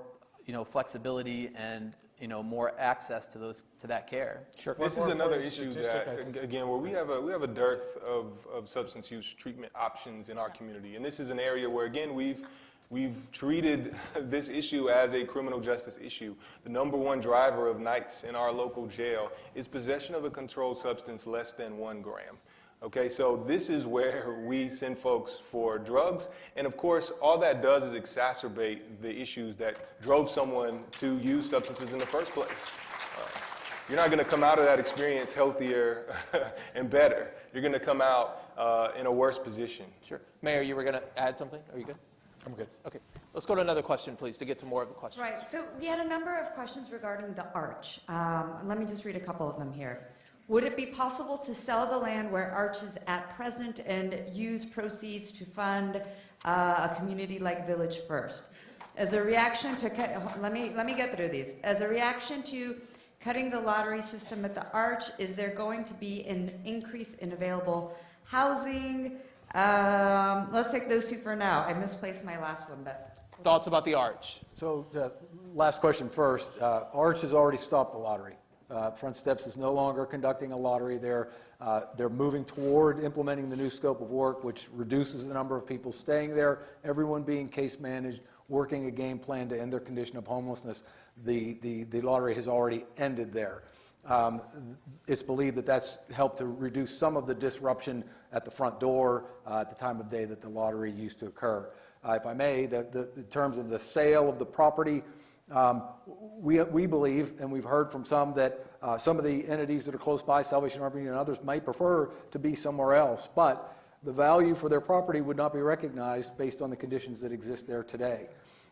flexibility and more access to that care. Sure. This is another issue that, again, where we have a dearth of substance use treatment options in our community, and this is an area where, again, we've We've treated this issue as a criminal justice issue. The #1 driver of nights in our local jail is possession of a controlled substance less than 1 gram. Okay, so this is where we send folks for drugs, and of course, all that does is exacerbate the issues that drove someone to use substances in the first place. You're not going to come out of that experience healthier and better. You're going to come out in a worse position. Sure. Mayor, you were going to add something? Are you good? I'm good. Okay. Let's go to another question, please, to get to more of the questions. Right, so we had a number of questions regarding the arch. Let me just read a couple of them here. Would it be possible to sell the land where arch is at present and use proceeds to fund a community like Village First? As a reaction to, let me get through these. As a reaction to cutting the lottery system at the arch, is there going to be an increase in available housing? Let's take those two for now. I misplaced my last one, but. Thoughts about the arch? So, last question first. Arch has already stopped the lottery. Front Steps is no longer conducting a lottery there. They're moving toward implementing the new scope of work, which reduces the number of people staying there, everyone being case managed, working a game plan to end their condition of homelessness. The lottery has already ended there. It's believed that that's helped to reduce some of the disruption at the front door at the time of day that the lottery used to occur. If I may, in terms of the sale of the property, we believe, and we've heard from some, that some of the entities that are close by, Salvation Army and others, might prefer to be somewhere else. But the value for their property would not be recognized based on the conditions that exist there today.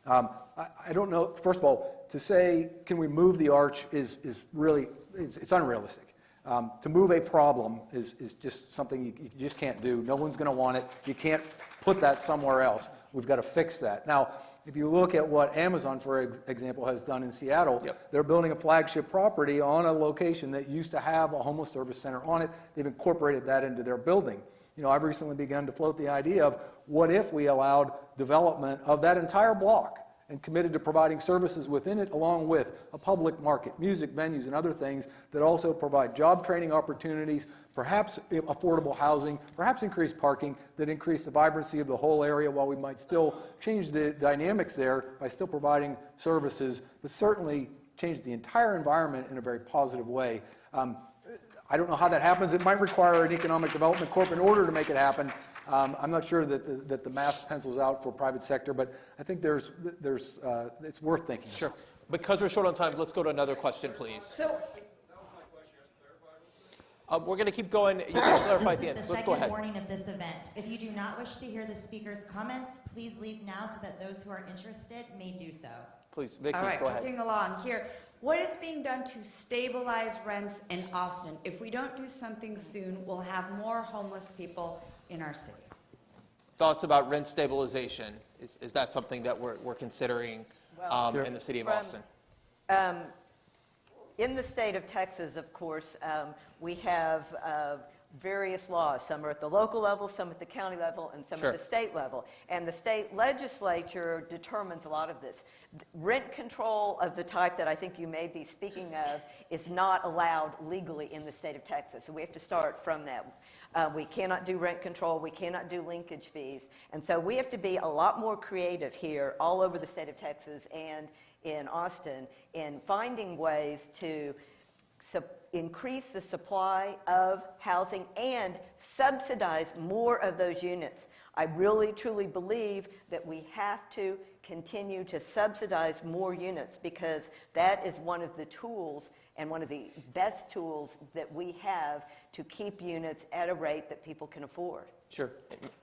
I don't know, first of all, to say, can we move the arch is really, it's unrealistic. To move a problem is just something you just can't do. No one's going to want it. You can't put that somewhere else. We've got to fix that. Now, if you look at what Amazon, for example, has done in Seattle, they're building a flagship property on a location that used to have a homeless service center on it. They've incorporated that into their building. You know, I've recently begun to float the idea of what if we allowed development of that entire block and committed to providing services within it, along with a public market, music venues and other things that also provide job training opportunities, perhaps affordable housing, perhaps increased parking that increase the vibrancy of the whole area, while we might still change the dynamics there by still providing services, but certainly change the entire environment in a very positive way. I don't know how that happens. It might require an economic development corp in order to make it happen. I'm not sure that the math pencils out for private sector, but I think it's worth thinking. Sure. Because we're short on time, let's go to another question, please. So, we're going to keep going. You can clarify at the end. This is the Let's go second ahead. warning of this event. If you do not wish to hear the speaker's comments, please leave now so that those who are interested may do so. Please, Vicki, all right, go ahead. moving along here. What is being done to stabilize rents in Austin? If we don't do something soon, we'll have more homeless people in our city. Thoughts about rent stabilization? Is that something that we're considering in the city of Austin? In the state of Texas, of course, we have various laws. Some are at the local level, some at the county level, and some Sure. at the state level. And the state legislature determines a lot of this. Rent control of the type that I think you may be speaking of is not allowed legally in the state of Texas. So we have to start from that. We cannot do rent control. We cannot do linkage fees. And so we have to be a lot more creative here all over the state of Texas and in Austin in finding ways to increase the supply of housing and subsidize more of those units. I really, truly believe that we have to continue to subsidize more units, because that is one of the tools and one of the best tools that we have to keep units at a rate that people can afford. Sure.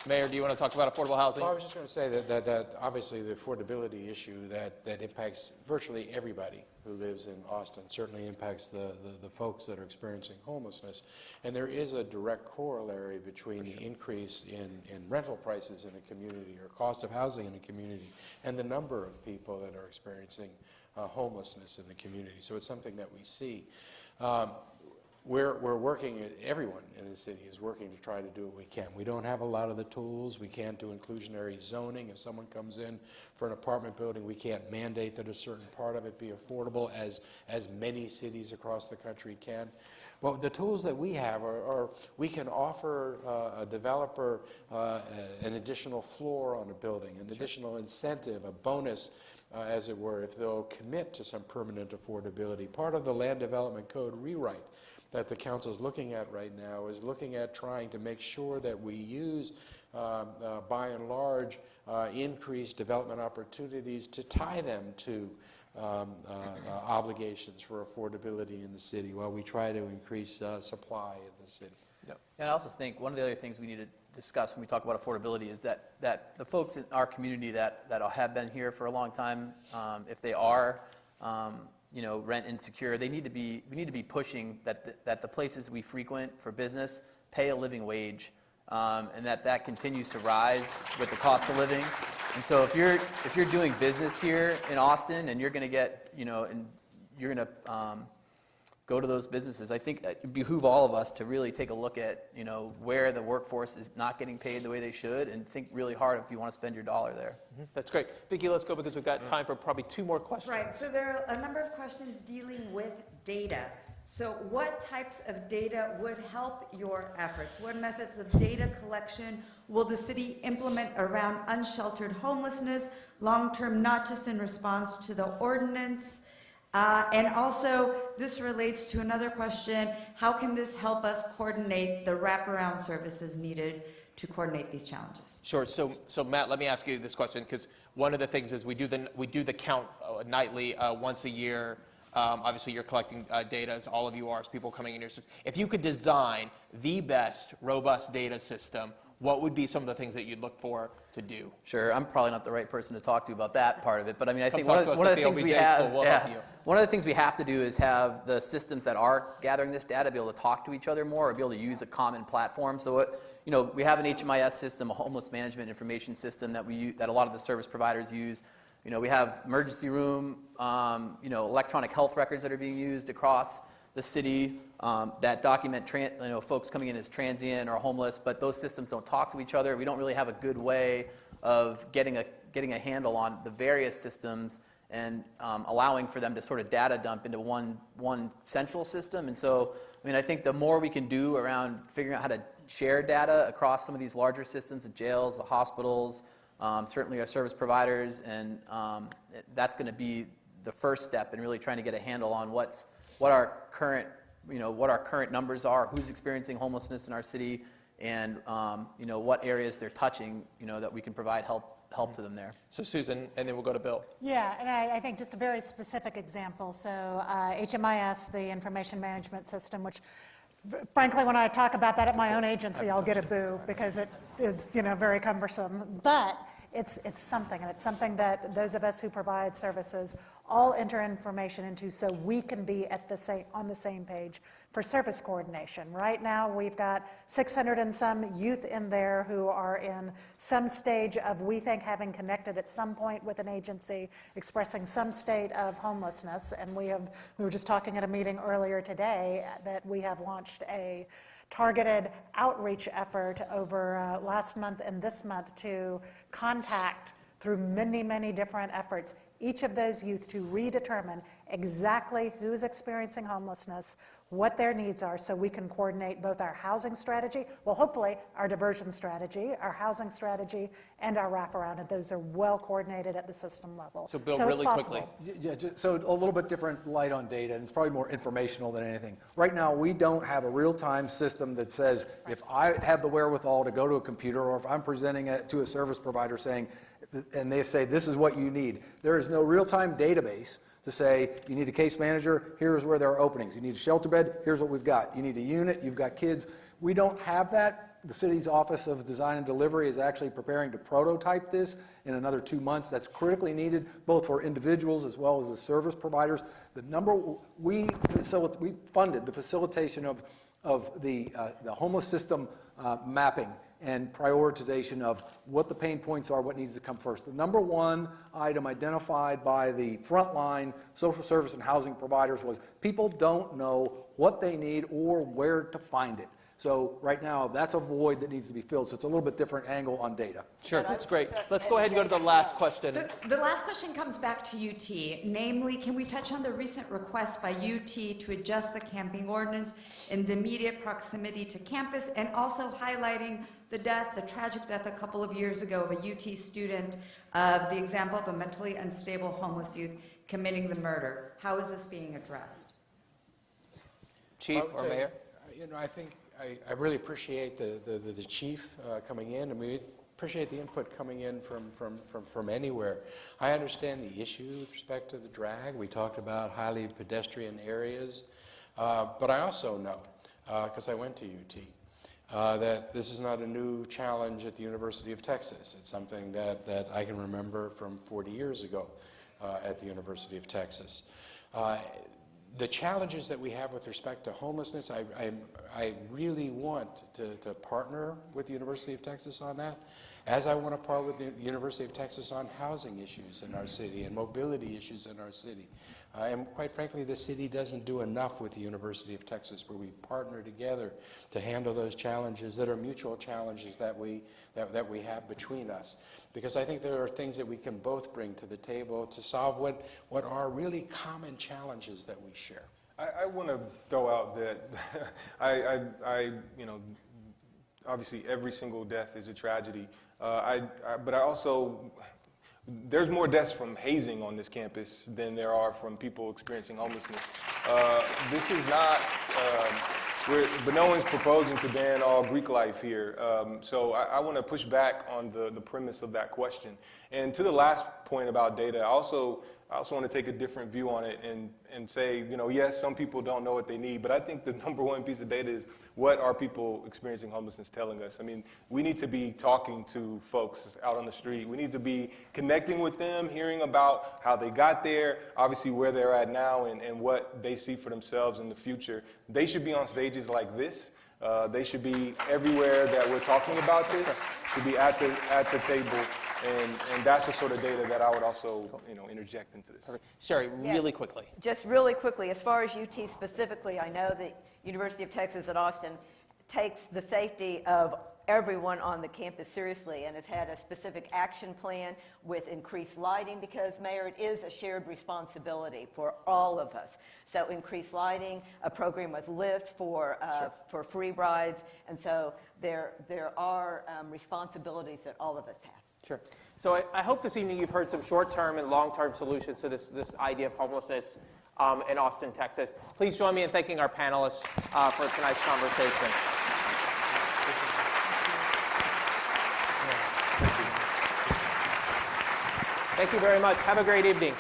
Mayor, do you want to talk about affordable housing? Well, I was just going to say that obviously the affordability issue that impacts virtually everybody who lives in Austin certainly impacts the folks that are experiencing homelessness. And there is a direct corollary between the increase in rental prices in a community, or cost of housing in a community, and the number of people that are experiencing homelessness in the community. So it's something that we see. We're working, everyone in the city is working to try to do what we can. We don't have a lot of the tools. We can't do inclusionary zoning. If someone comes in for an apartment building, we can't mandate that a certain part of it be affordable, as many cities across the country can. Well, the tools that we have are we can offer a developer an additional floor on a building, an additional incentive, a bonus, as it were, if they'll commit to some permanent affordability. Part of the land development code rewrite that the council is looking at right now is looking at trying to make sure that we use, by and large, increased development opportunities to tie them to obligations for affordability in the city while we try to increase supply in the city. Yep. And I also think one of the other things we need to discuss when we talk about affordability is that the folks in our community that have been here for a long time, if they are rent insecure, we need to be pushing that the places we frequent for business pay a living wage, and that continues to rise with the cost of living. And so if you're doing business here in Austin and you're going to get, and you're going to go to those businesses, I think it behoove all of us to really take a look at, where the workforce is not getting paid the way they should, and think really hard if you want to spend your dollar there. That's great. Vicki, let's go because we've got time for probably 2 more questions. Right, so there are a number of questions dealing with data. So what types of data would help your efforts? What methods of data collection will the city implement around unsheltered homelessness, long-term, not just in response to the ordinance? And also, this relates to another question: how can this help us coordinate the wraparound services needed to coordinate these challenges? Sure. So Matt, let me ask you this question, because one of the things is we do the count nightly, once a year. Obviously, you're collecting data, as all of you are, as people coming in your system. If you could design the best, robust data system, what would be some of the things that you'd look for to do? Sure, I'm probably not the right person to talk to about that part of it, but I mean, I think Come one talk of to us the at things we LBJ have, School. We'll help you. one of the things we have to do is have the systems that are gathering this data be able to talk to each other more, or be able to use a common platform. So, we have an HMIS system, a homeless management information system that a lot of the service providers use. We have emergency room, electronic health records that are being used across the city that document folks coming in as transient or homeless, but those systems don't talk to each other. We don't really have a good way of getting a handle on the various systems and allowing for them to sort of data dump into one central system. And so, I think the more we can do around figuring out how to share data across some of these larger systems, the jails, the hospitals, certainly our service providers, and that's going to be the first step in really trying to get a handle on what our current numbers are, who's experiencing homelessness in our city, and what areas they're touching, that we can provide help to them there. So Susan, and then we'll go to Bill. Yeah, and I think just a very specific example. So HMIS, the information management system, which frankly, when I talk about that at my own agency, I'll get a boo because it is, very cumbersome. But it's something, and it's something that those of us who provide services all enter information into, so we can be on the same page for service coordination. Right now, we've got 600 and some youth in there who are in some stage of, we think, having connected at some point with an agency, expressing some state of homelessness. And we were just talking at a meeting earlier today that we have launched a targeted outreach effort over last month and this month to contact, through many, many different efforts, each of those youth to redetermine exactly who's experiencing homelessness, what their needs are, so we can coordinate both our housing strategy, well, hopefully our diversion strategy, our housing strategy, and our wraparound, and those are well coordinated at the system level. So Bill, it's really quickly. possible. Yeah, so a little bit different light on data, and it's probably more informational than anything. Right now, we don't have a real-time system that says, if I have the wherewithal to go to a computer, or if I'm presenting it to a service provider saying, and they say, this is what you need. There is no real-time database to say, you need a case manager, here's where there are openings. You need a shelter bed, here's what we've got. You need a unit, you've got kids. We don't have that. The city's Office of Design and Delivery is actually preparing to prototype this in another 2 months. That's critically needed, both for individuals as well as the service providers. We funded the facilitation of the homeless system mapping and prioritization of what the pain points are, what needs to come first. The number one item identified by the frontline social service and housing providers was people don't know what they need or where to find it. So right now, that's a void that needs to be filled. So it's a little bit different angle on data. Sure, that's great. Let's go ahead and go to the last question. So the last question comes back to UT. Namely, can we touch on the recent request by UT to adjust the camping ordinance in the immediate proximity to campus, and also highlighting the tragic death a couple of years ago of a UT student, of the example of a mentally unstable homeless youth committing the murder? How is this being addressed? Chief I would or say, Mayor? I think I really appreciate the chief coming in, and we appreciate the input coming in from anywhere. I understand the issue with respect to the drag. We talked about highly pedestrian areas, but I also know, because I went to UT, that this is not a new challenge at the University of Texas. It's something that I can remember from 40 years ago at the University of Texas. The challenges that we have with respect to homelessness, I really want to partner with the University of Texas on that, as I want to partner with the University of Texas on housing issues in our city and mobility issues in our city. And quite frankly, the city doesn't do enough with the University of Texas, where we partner together to handle those challenges that are mutual challenges that we have between us. Because I think there are things that we can both bring to the table to solve what are really common challenges that we share. I want to throw out that obviously every single death is a tragedy. But I also, there's more deaths from hazing on this campus than there are from people experiencing homelessness. This is not, but no one's proposing to ban all Greek life here. So I want to push back on the premise of that question. And to the last point about data, I also want to take a different view on it and say, yes, some people don't know what they need, but I think the number one piece of data is, what are people experiencing homelessness telling us? I mean, we need to be talking to folks out on the street. We need to be connecting with them, hearing about how they got there, obviously where they're at now, and what they see for themselves in the future. They should be on stages like this. They should be everywhere that we're talking about this, should be at the table. And that's the sort of data that I would also, interject into this. Perfect. Sherry, really quickly. Just really quickly, as far as UT specifically, I know the University of Texas at Austin takes the safety of everyone on the campus seriously and has had a specific action plan with increased lighting, because, Mayor, it is a shared responsibility for all of us. So increased lighting, a program with Lyft for free rides, and so there are responsibilities that all of us have. Sure. So I hope this evening you've heard some short-term and long-term solutions to this idea of homelessness in Austin, Texas. Please join me in thanking our panelists for tonight's conversation. Thank you very much. Have a great evening.